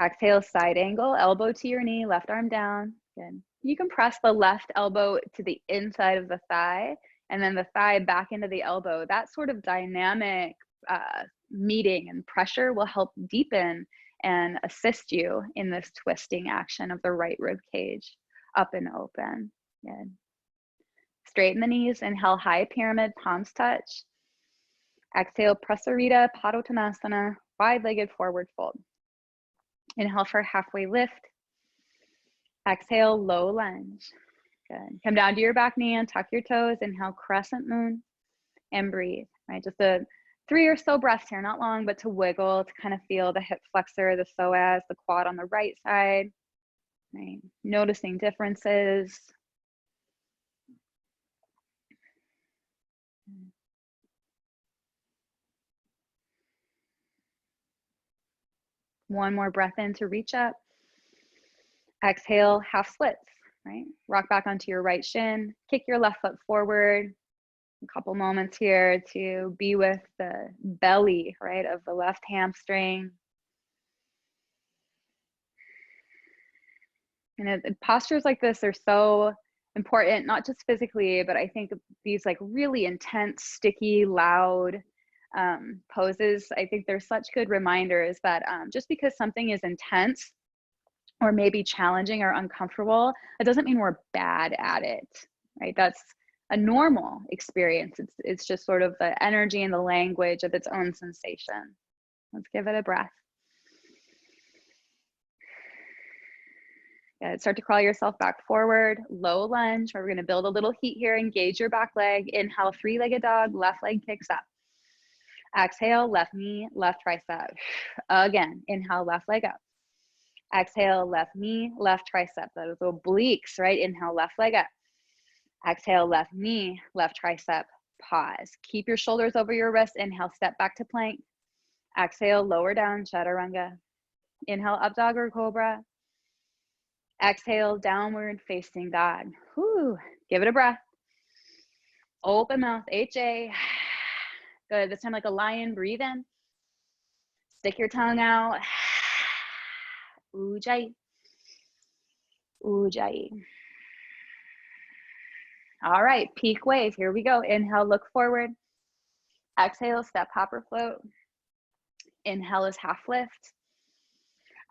Speaker 1: Exhale, side angle, elbow to your knee, left arm down. Good. You can press the left elbow to the inside of the thigh and then the thigh back into the elbow. That sort of dynamic meeting and pressure will help deepen and assist you in this twisting action of the right rib cage, up and open. Good. Straighten the knees, inhale, high pyramid, palms touch. Exhale, Prasarita, Padottanasana, wide-legged forward fold. Inhale for halfway lift. Exhale, low lunge. Good. Come down to your back knee and tuck your toes. Inhale, crescent moon, and breathe. Right, just a 3 or so breaths here, not long, but to wiggle, to kind of feel the hip flexor, the psoas, the quad on the right side. Right, noticing differences. One more breath in to reach up. Exhale, half splits, right? Rock back onto your right shin, kick your left foot forward. A couple moments here to be with the belly, right, of the left hamstring. And postures like this are so important, not just physically, but I think these like really intense, sticky, loud poses, I think they're such good reminders that just because something is intense or maybe challenging or uncomfortable, it doesn't mean we're bad at it, right? That's a normal experience. It's just sort of the energy and the language of its own sensation. Let's give it a breath. Good. Start to crawl yourself back forward, low lunge, where we're gonna build a little heat here, engage your back leg. Inhale, three-legged dog, left leg kicks up. Exhale, left knee, left tricep. Again, inhale, left leg up. Exhale, left knee, left tricep. Those obliques, right? Inhale, left leg up. Exhale, left knee, left tricep. Pause. Keep your shoulders over your wrists. Inhale, step back to plank. Exhale, lower down, chaturanga. Inhale, up dog or cobra. Exhale, downward facing dog. Whew. Give it a breath. Open mouth, HA. Good. This time like a lion, breathe in. Stick your tongue out. Ujjayi. Ujjayi. All right, peak wave. Here we go. Inhale, look forward. Exhale, step, hop, or float. Inhale is half lift.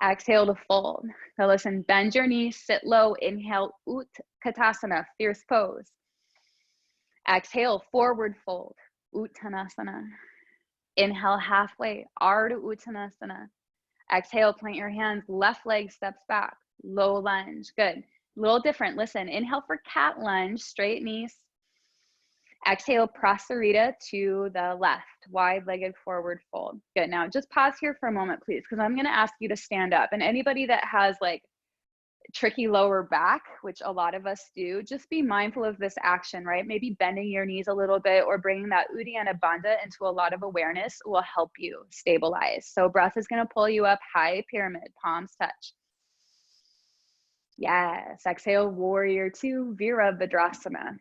Speaker 1: Exhale to fold. Now listen, bend your knees, sit low. Inhale, Utkatasana, fierce pose. Exhale, forward fold, Uttanasana. Inhale, halfway, Ardha Uttanasana. Exhale, plant your hands, left leg steps back, low lunge. Good. little different. Listen, inhale for cat lunge, straight knees. Exhale, prasarita to the left, wide-legged forward fold. Good. Now just pause here for a moment, please, because I'm going to ask you to stand up. And anybody that has like tricky lower back, which a lot of us do, just be mindful of this action, right? Maybe bending your knees a little bit or bringing that Uddiyana Bandha into a lot of awareness will help you stabilize. So breath is going to pull you up, high pyramid, palms touch. Yes. Exhale, warrior two, Virabhadrasana.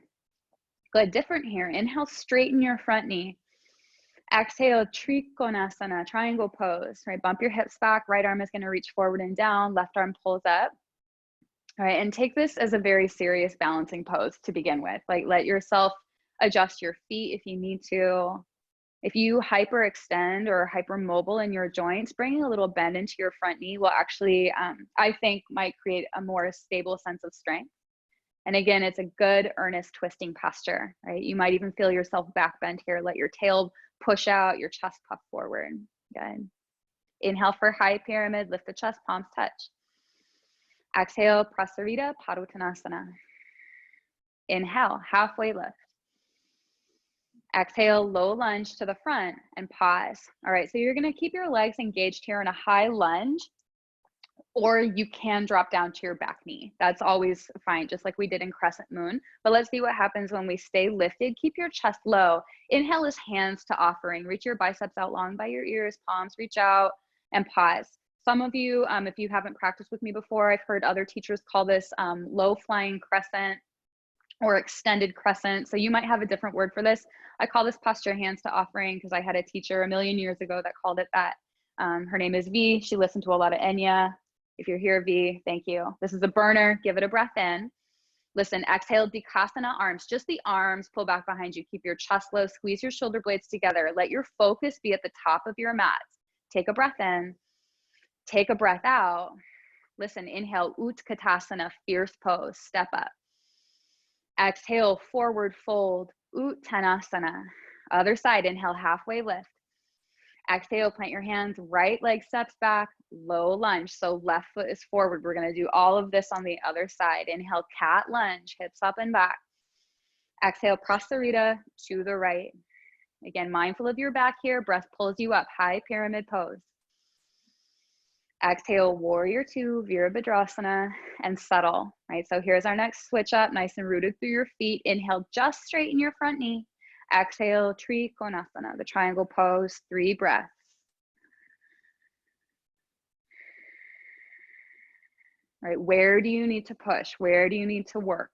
Speaker 1: Good. Different here. Inhale, straighten your front knee. Exhale, Trikonasana, triangle pose, right? Bump your hips back. Right arm is going to reach forward and down. Left arm pulls up. All right. And take this as a very serious balancing pose to begin with. Like, let yourself adjust your feet if you need to. If you hyperextend or hypermobile in your joints, bringing a little bend into your front knee will actually, I think, might create a more stable sense of strength. And again, it's a good earnest twisting posture, right? You might even feel yourself back bend here. Let your tail push out, your chest puff forward. Good. Inhale for high pyramid, lift the chest, palms touch. Exhale, prasarita, padottanasana. Inhale, halfway lift. Exhale, low lunge to the front and pause. All right, so you're gonna keep your legs engaged here in a high lunge, or you can drop down to your back knee. That's always fine, just like we did in Crescent Moon. But let's see what happens when we stay lifted. Keep your chest low. Inhale is hands to offering. Reach your biceps out long by your ears, palms reach out, and pause. Some of you, if you haven't practiced with me before, I've heard other teachers call this low flying crescent or extended crescent. So you might have a different word for this. I call this posture hands to offering because I had a teacher a million years ago that called it that. Her name is V. She listened to a lot of Enya. If you're here, V, thank you. This is a burner. Give it a breath in. Listen, exhale, Dikasana arms, just the arms, pull back behind you. Keep your chest low, squeeze your shoulder blades together. Let your focus be at the top of your mat. Take a breath in, take a breath out. Listen, inhale, Utkatasana, fierce pose, step up. Exhale, forward fold, Uttanasana. Other side, inhale, halfway lift. Exhale, plant your hands, right leg steps back, low lunge. So left foot is forward. We're gonna do all of this on the other side. Inhale, cat lunge, hips up and back. Exhale, prasarita to the right. Again, mindful of your back here, breath pulls you up, high pyramid pose. Exhale, warrior two, Virabhadrasana, and settle, right? So here's our next switch up, nice and rooted through your feet. Inhale, just straighten your front knee. Exhale, Trikonasana, the triangle pose, 3 breaths. Right, where do you need to push? Where do you need to work?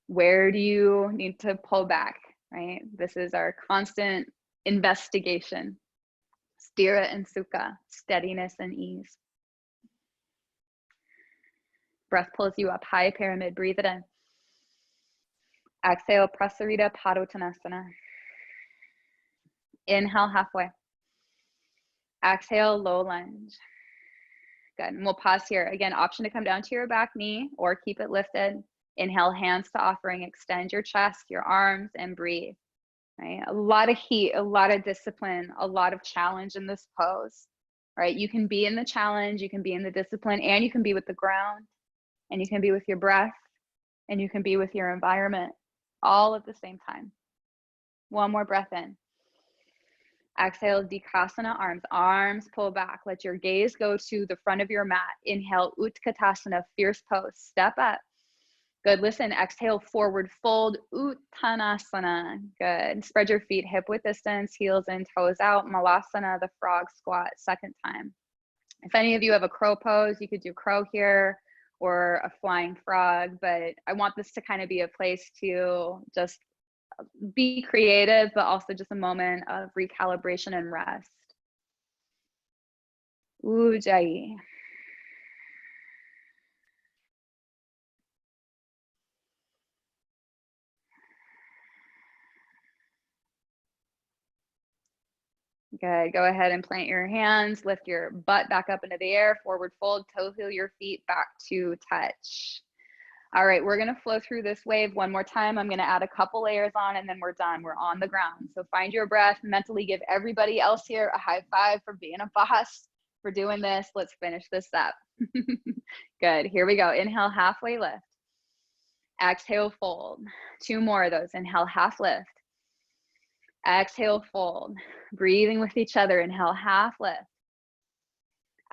Speaker 1: Where do you need to pull back, right? This is our constant investigation. Sthira and sukha, steadiness and ease. Breath pulls you up, high pyramid, breathe it in. Exhale, prasarita, padottanasana. Inhale, halfway. Exhale, low lunge. Good, and we'll pause here. Again, option to come down to your back knee or keep it lifted. Inhale, hands to offering, extend your chest, your arms, and breathe, right? A lot of heat, a lot of discipline, a lot of challenge in this pose, right? You can be in the challenge, you can be in the discipline, and you can be with the ground, and you can be with your breath, and you can be with your environment, all at the same time. One more breath in. Exhale, Dikasana arms, arms pull back. Let your gaze go to the front of your mat. Inhale, Utkatasana, fierce pose, step up. Good, listen, exhale, forward fold, Uttanasana. Good, spread your feet hip width distance, heels in, toes out. Malasana, the frog squat, second time. If any of you have a crow pose, you could do crow here or a flying frog, but I want this to kind of be a place to just be creative, but also just a moment of recalibration and rest. Ujjayi. Good, go ahead and plant your hands, lift your butt back up into the air, forward fold, toe heel your feet back to touch. All right, we're gonna flow through this wave one more time. I'm gonna add a couple layers on and then we're done. We're on the ground. So find your breath, mentally give everybody else here a high five for being a boss, for doing this. Let's finish this up. Good. Here we go. Inhale, halfway lift. Exhale, fold. 2 more of those. Inhale, half lift. Exhale, fold. Breathing with each other. Inhale, half lift.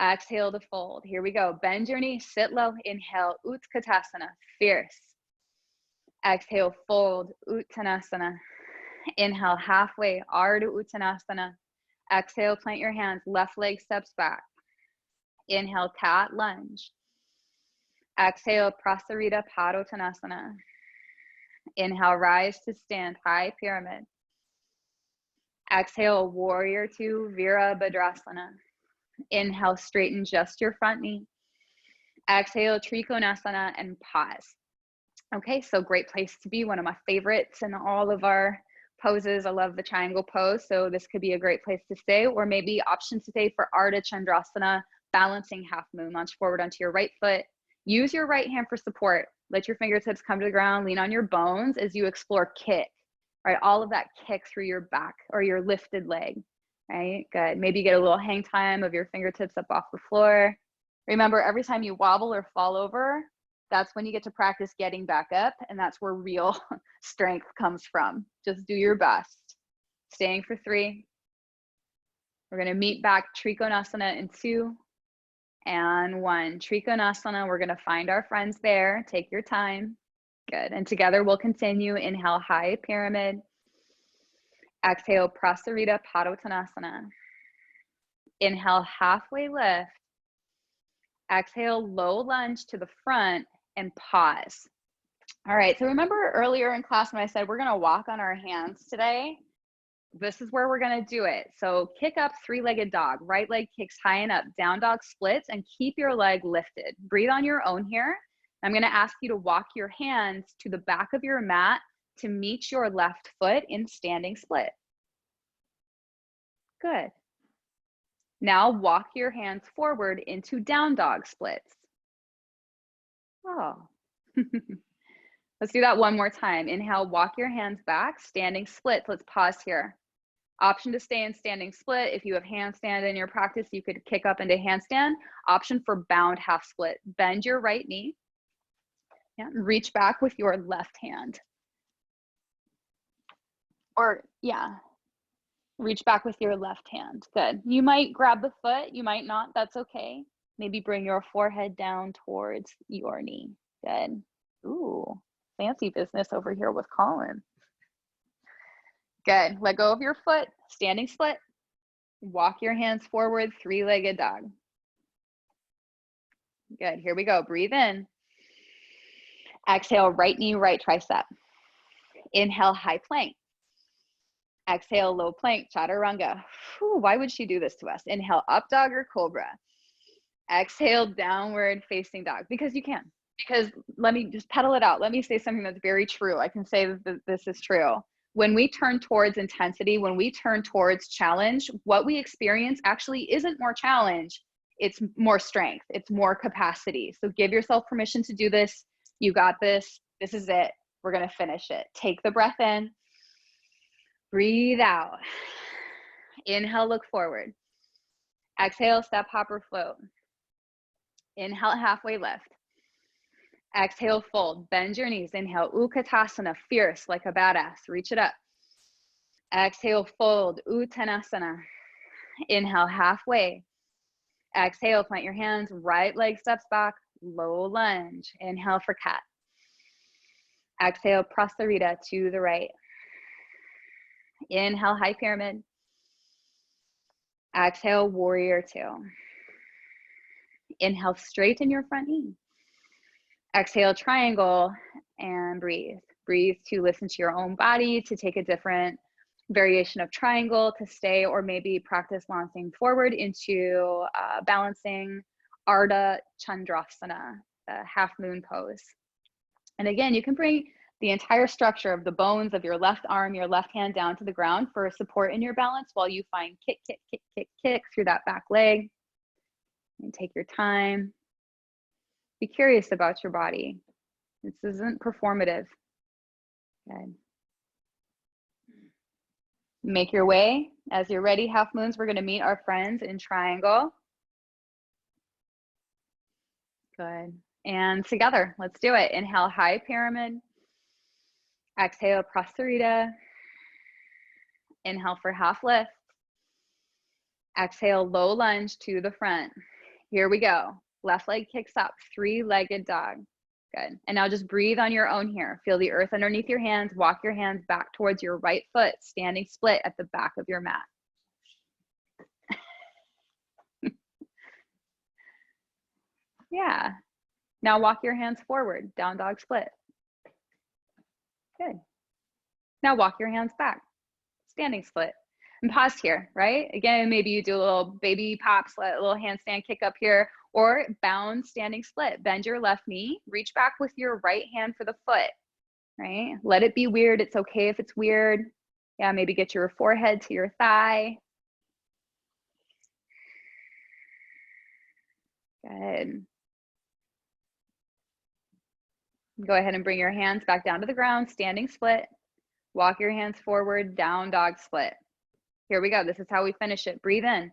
Speaker 1: Exhale to fold. Here we go. Bend your knees, sit low. Inhale, Utkatasana, fierce. Exhale, fold, Uttanasana. Inhale, halfway, Ardha Uttanasana. Exhale, plant your hands, left leg steps back. Inhale, cat lunge. Exhale, Prasarita Padottanasana. Inhale, rise to stand, high pyramid. Exhale, warrior 2, Virabhadrasana. Inhale, straighten just your front knee. Exhale, Trikonasana, and pause. Okay, so great place to be. One of my favorites in all of our poses. I love the triangle pose, so this could be a great place to stay, or maybe option to stay for Ardha Chandrasana, balancing half moon. Launch forward onto your right foot. Use your right hand for support. Let your fingertips come to the ground. Lean on your bones as you explore kick, right? All of that kick through your back or your lifted leg, right? Good. Maybe get a little hang time of your fingertips up off the floor. Remember, every time you wobble or fall over, that's when you get to practice getting back up, and that's where real strength comes from. Just do your best. Staying for 3. We're going to meet back Trikonasana in 2 and 1. Trikonasana, we're going to find our friends there. Take your time. Good. And together we'll continue. Inhale, high pyramid. Exhale, Prasarita Padottanasana. Inhale, halfway lift. Exhale, low lunge to the front and pause. All right, so remember earlier in class when I said we're gonna walk on our hands today? This is where we're gonna do it. So kick up, 3-legged dog. Right leg kicks high and up, down dog splits, and keep your leg lifted. Breathe on your own here. I'm gonna ask you to walk your hands to the back of your mat to meet your left foot in standing split. Good. Now walk your hands forward into down dog splits. Oh. Let's do that one more time. Inhale, walk your hands back, standing splits. Let's pause here. Option to stay in standing split. If you have handstand in your practice, you could kick up into handstand. Option for bound half split. Bend your right knee. Yeah, reach back with your left hand. Or yeah, reach back with your left hand. Good. You might grab the foot, you might not, that's okay. Maybe bring your forehead down towards your knee. Good. Ooh, fancy business over here with Colin. Good. Let go of your foot, standing split. Walk your hands forward, 3-legged dog. Good. Here we go. Breathe in. Exhale, right knee, right tricep. Inhale, high plank. Exhale, low plank, chaturanga. Whew, why would she do this to us? Inhale, up dog or cobra. Exhale, downward facing dog, because you can. Because let me just pedal it out. Let me say something that's very true. I can say that this is true. When we turn towards intensity, when we turn towards challenge, what we experience actually isn't more challenge. It's more strength. It's more capacity. So give yourself permission to do this. You got this. This is it. We're going to finish it. Take the breath in. Breathe out. Inhale, look forward. Exhale, step, hop, or float. Inhale, halfway lift. Exhale, fold. Bend your knees. Inhale, Utkatasana, fierce like a badass. Reach it up. Exhale, fold, Uttanasana. Inhale, halfway. Exhale, plant your hands. Right leg steps back. Low lunge. Inhale for cat. Exhale, Prasarita to the right. Inhale, high pyramid. Exhale, warrior 2. Inhale, straighten your front knee. Exhale, triangle, and breathe. Breathe to listen to your own body, to take a different variation of triangle, to stay, or maybe practice launching forward into balancing Ardha Chandrasana, the half moon pose. And again, you can bring the entire structure of the bones of your left arm, your left hand down to the ground for support in your balance while you find kick, kick, kick, kick, kick through that back leg. And take your time. Be curious about your body. This isn't performative. Good. Make your way. As you're ready, half moons, we're going to meet our friends in triangle. Good. And together, let's do it. Inhale, high pyramid. Exhale, prasarita. Inhale for half lift. Exhale, low lunge to the front. Here we go. Left leg kicks up, three-legged dog. Good. And now just breathe on your own here. Feel the earth underneath your hands. Walk your hands back towards your right foot, standing split at the back of your mat. Yeah. Now walk your hands forward, down dog split. Good. Now walk your hands back, standing split. And pause here, right? Again, maybe you do a little baby pops, a little handstand kick up here, or bound standing split. Bend your left knee, reach back with your right hand for the foot, right? Let it be weird. It's okay if it's weird. Yeah, maybe get your forehead to your thigh. Good. Go ahead and bring your hands back down to the ground, standing split. Walk your hands forward, down dog split. Here we go. This is how we finish it. Breathe in.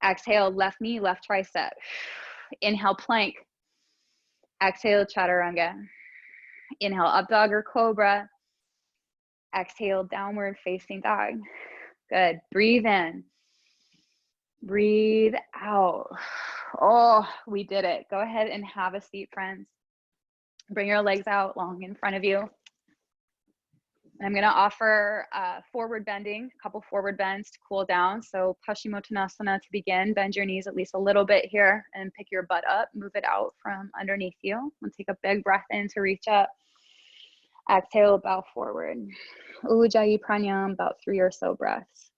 Speaker 1: Exhale, left knee, left tricep. Inhale, plank. Exhale, chaturanga. Inhale, up dog or cobra. Exhale, downward facing dog. Good. Breathe in. Breathe out. Oh, we did it. Go ahead and have a seat, friends. Bring your legs out long in front of you. I'm going to offer forward bending, a couple forward bends to cool down. So Paschimottanasana to begin. Bend your knees at least a little bit here and pick your butt up. Move it out from underneath you. We'll take a big breath in to reach up. Exhale, bow forward. Ujjayi pranayama, about 3 or so breaths.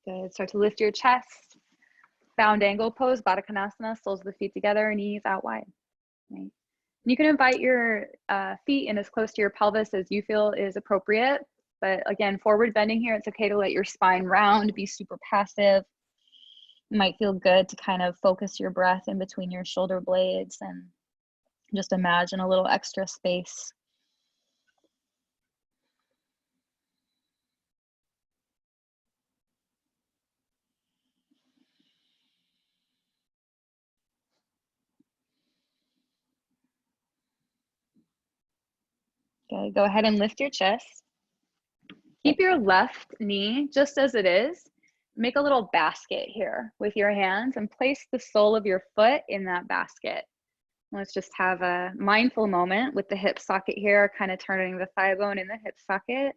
Speaker 1: Good. Start to lift your chest. Bound angle pose, Baddha Konasana, soles of the feet together, knees out wide. Right. You can invite your feet in as close to your pelvis as you feel is appropriate. But again, forward bending here, it's okay to let your spine round, be super passive. It might feel good to kind of focus your breath in between your shoulder blades and just imagine a little extra space. Okay, go ahead and lift your chest. Keep your left knee just as it is. Make a little basket here with your hands and place the sole of your foot in that basket. Let's just have a mindful moment with the hip socket here, kind of turning the thigh bone in the hip socket.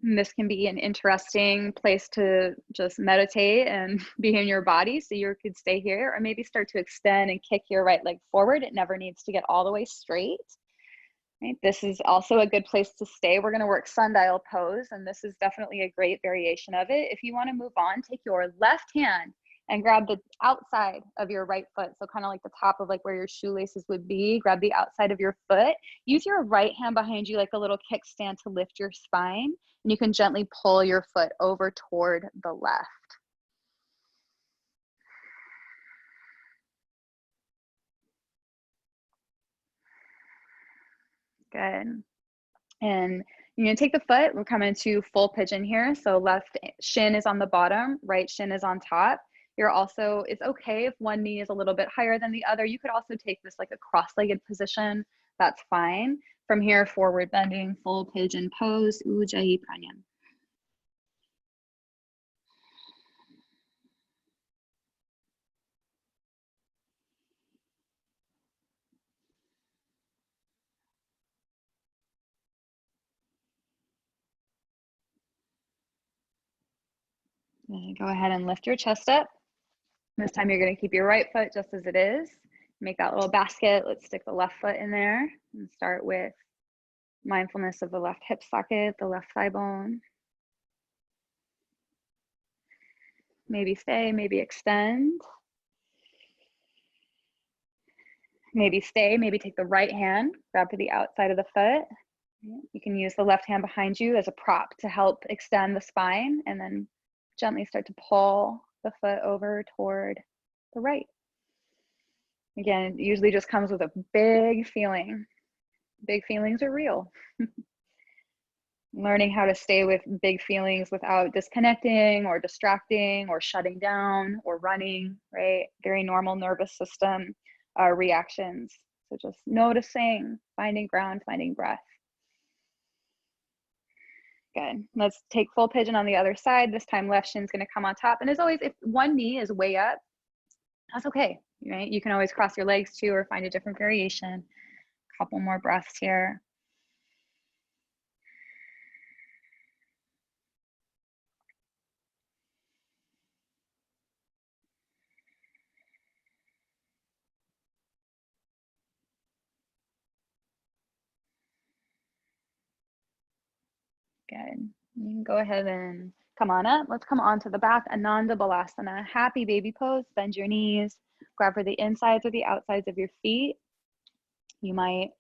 Speaker 1: And this can be an interesting place to just meditate and be in your body. So you could stay here or maybe start to extend and kick your right leg forward. It never needs to get all the way straight. Right? This is also a good place to stay. We're going to work sundial pose, and this is definitely a great variation of it. If you want to move on, take your left hand and grab the outside of your right foot. So kind of like the top of like where your shoelaces would be, grab the outside of your foot. Use your right hand behind you like a little kickstand to lift your spine, and you can gently pull your foot over toward the left. Good. And you're going to take the foot, we're coming to full pigeon here. So left shin is on the bottom, right shin is on top. You're also, it's okay if one knee is a little bit higher than the other. You could also take this like a cross-legged position. That's fine. From here, forward bending, full pigeon pose, Ujjayi pranayama. Go ahead and lift your chest up. This time you're going to keep your right foot just as it is. Make that little basket. Let's stick the left foot in there and start with mindfulness of the left hip socket, the left thigh bone. Maybe stay, maybe extend. Maybe stay, maybe take the right hand, grab to the outside of the foot. You can use the left hand behind you as a prop to help extend the spine, and then gently start to pull the foot over toward the right. Again, it usually just comes with a big feeling. Big feelings are real. Learning how to stay with big feelings without disconnecting or distracting or shutting down or running, right? Very normal nervous system reactions. So just noticing, finding ground, finding breath. Good. Let's take full pigeon on the other side. This time left shin's going to come on top. And as always, if one knee is way up, that's okay, right? You can always cross your legs too or find a different variation. A couple more breaths here. Good. You can go ahead and come on up. Let's come onto the back, Ananda Balasana. Happy baby pose. Bend your knees. Grab for the insides or the outsides of your feet. You might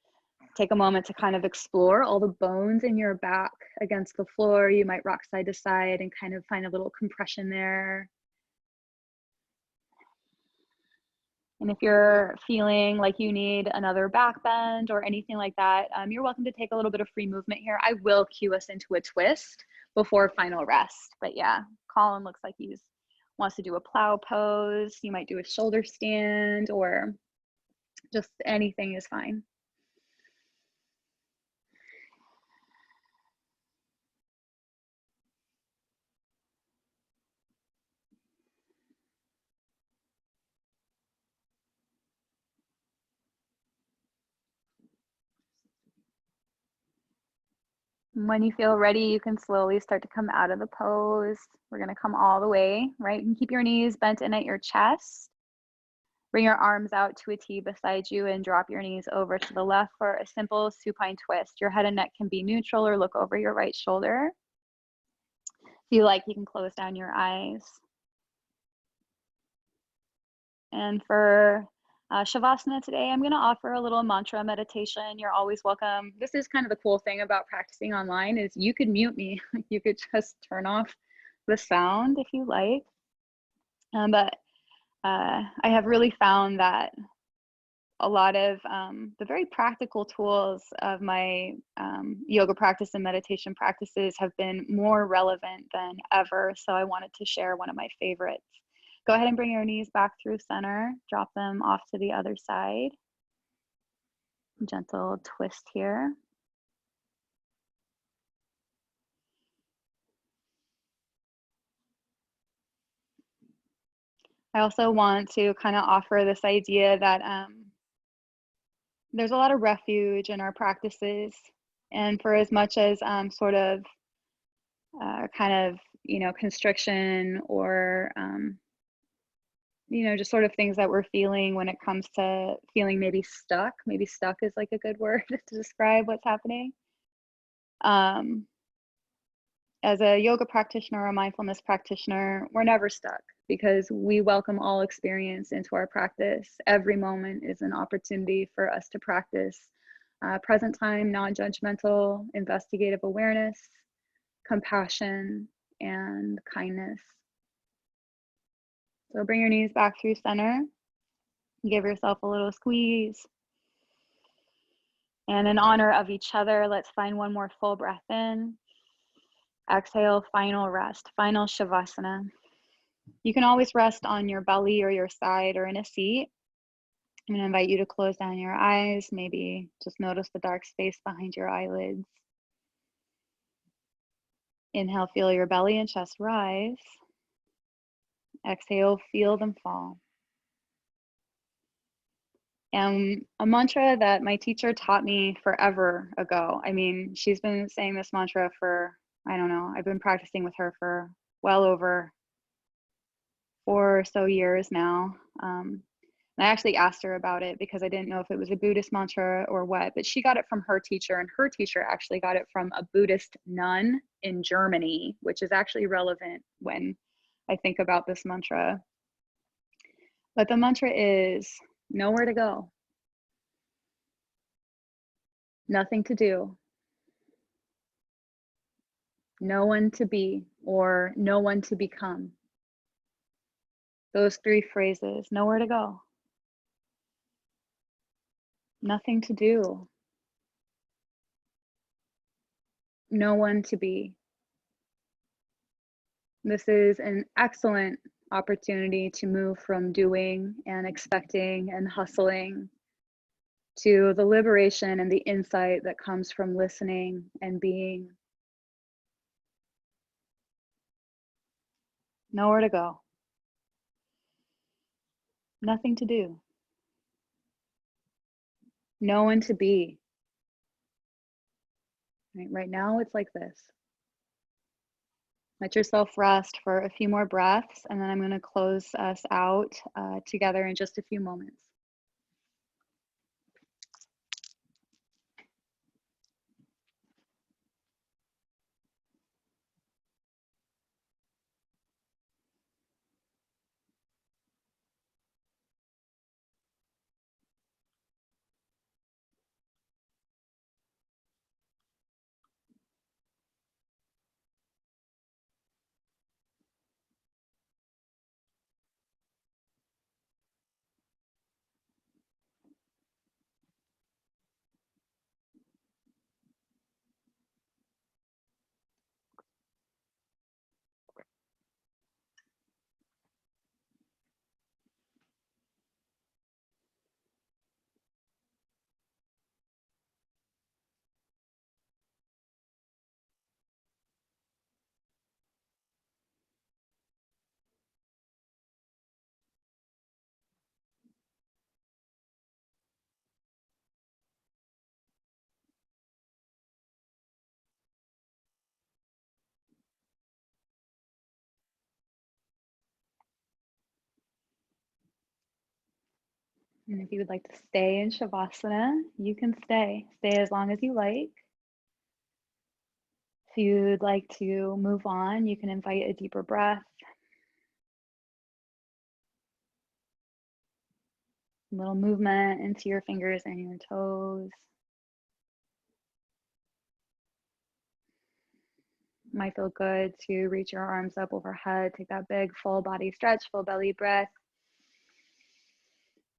Speaker 1: take a moment to kind of explore all the bones in your back against the floor. You might rock side to side and kind of find a little compression there. And if you're feeling like you need another back bend or anything like that, you're welcome to take a little bit of free movement here. I will cue us into a twist before final rest. But yeah, Colin looks like he wants to do a plow pose. You might do a shoulder stand or just anything is fine. When you feel ready, you can slowly start to come out of the pose. We're going to come all the way, right? And keep your knees bent in at your chest. Bring your arms out to a T beside you and drop your knees over to the left for a simple supine twist. Your head and neck can be neutral or look over your right shoulder. If you like, you can close down your eyes. And for Shavasana today, I'm going to offer a little mantra meditation. You're always welcome. This is kind of the cool thing about practicing online is you could mute me. You could just turn off the sound if you like. But I have really found that a lot of the very practical tools of my yoga practice and meditation practices have been more relevant than ever. So I wanted to share one of my favorites. Go ahead and bring your knees back through center. Drop them off to the other side. Gentle twist here. I also want to kind of offer this idea that there's a lot of refuge in our practices. And for as much as sort of kind of, constriction or just sort of things that we're feeling when it comes to feeling maybe stuck. Maybe stuck is like a good word to describe what's happening. As a yoga practitioner or a mindfulness practitioner, we're never stuck because we welcome all experience into our practice. Every moment is an opportunity for us to practice present time, non-judgmental, investigative awareness, compassion, and kindness. So bring your knees back through center. Give yourself a little squeeze. And in honor of each other, let's find one more full breath in. Exhale, final rest, final Shavasana. You can always rest on your belly or your side or in a seat. I'm going to invite you to close down your eyes. Maybe just notice the dark space behind your eyelids. Inhale, feel your belly and chest rise. Exhale, feel them fall. And a mantra that my teacher taught me forever ago. I mean, she's been saying this mantra for, I don't know, I've been practicing with her for well over 4 or so years now. And I actually asked her about it because I didn't know if it was a Buddhist mantra or what, but she got it from her teacher, and her teacher actually got it from a Buddhist nun in Germany, which is actually relevant when I think about this mantra. But the mantra is nowhere to go, nothing to do, no one to be, or no one to become. Those three phrases, nowhere to go, nothing to do, no one to be. This is an excellent opportunity to move from doing and expecting and hustling to the liberation and the insight that comes from listening and being. Nowhere to go, nothing to do, no one to be. Right now, it's like this. Let yourself rest for a few more breaths, and then I'm going to close us out together in just a few moments. And if you would like to stay in Shavasana, you can stay. Stay as long as you like. If you'd like to move on, you can invite a deeper breath. A little movement into your fingers and your toes. Might feel good to reach your arms up overhead. Take that big full body stretch, full belly breath.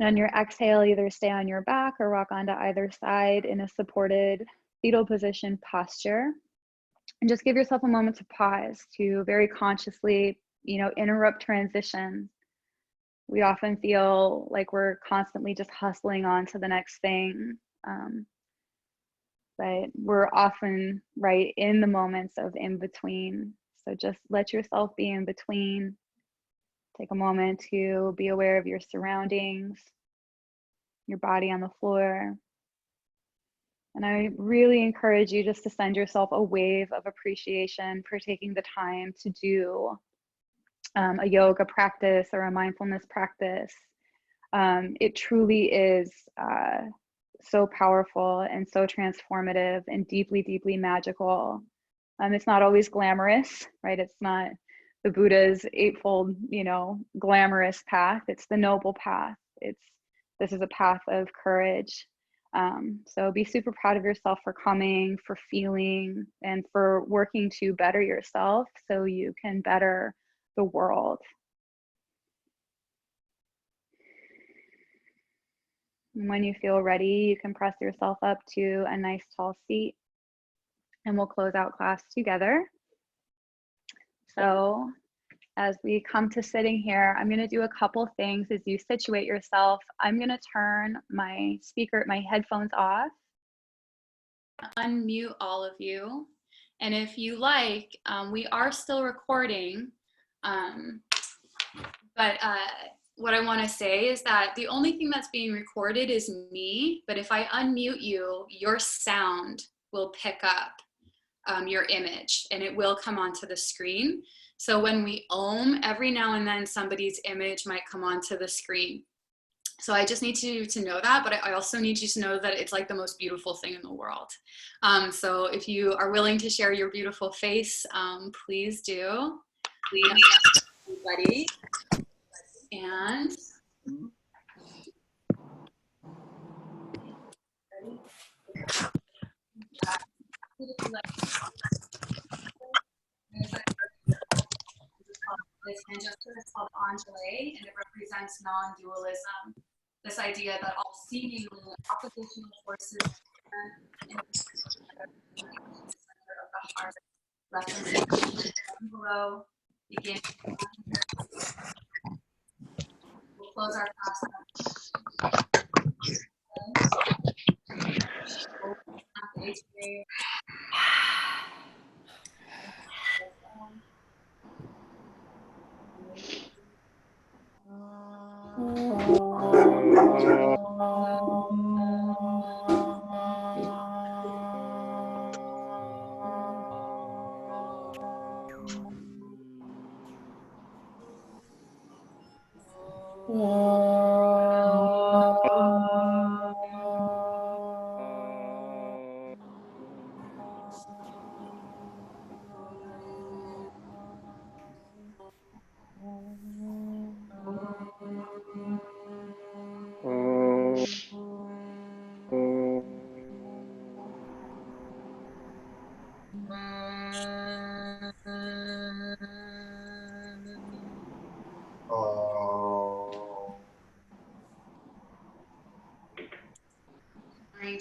Speaker 1: And on your exhale, either stay on your back or rock onto either side in a supported fetal position posture. And just give yourself a moment to pause, to very consciously, interrupt transition. We often feel like we're constantly just hustling on to the next thing. But we're often right in the moments of in between. So just let yourself be in between. Take a moment to be aware of your surroundings, your body on the floor. And I really encourage you just to send yourself a wave of appreciation for taking the time to do a yoga practice or a mindfulness practice. It truly is so powerful and so transformative and deeply, deeply magical. It's not always glamorous, right? It's not the Buddha's eightfold, glamorous path. It's the noble path. This is a path of courage. So be super proud of yourself for coming, for feeling, and for working to better yourself so you can better the world. And when you feel ready, you can press yourself up to a nice tall seat, and we'll close out class together. So as we come to sitting here, I'm going to do a couple things as you situate yourself. I'm going to turn my headphones off, unmute all of you. And if you like, we are still recording, but what I want to say is that the only thing that's being recorded is me, but if I unmute you, your sound will pick up your image and it will come onto the screen. So when we Om, every now and then somebody's image might come onto the screen. So I just need you to know that, but I also need you to know that it's like the most beautiful thing in the world. So if you are willing to share your beautiful face, please do. Please, everybody. And and gesture is called Anjali, and it represents non-dualism. This idea that all seemingly oppositional forces in the center of the heart, left and below, begin. We'll close our class.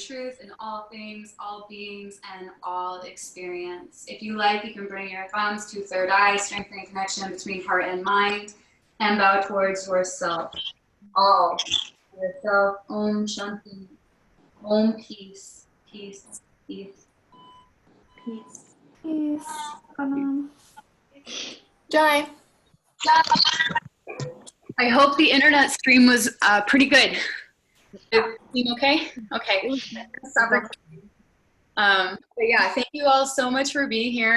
Speaker 1: Truth in all things, all beings, and all experience. If you like, you can bring your thumbs to third eye, strengthening connection between heart and mind, and bow towards yourself. All yourself. Om Shanti. Om peace. Peace. Peace. Peace.
Speaker 2: Peace. Jai.
Speaker 1: I hope the internet stream was pretty good. Did it seem okay? Okay. But yeah, thank you all so much for being here.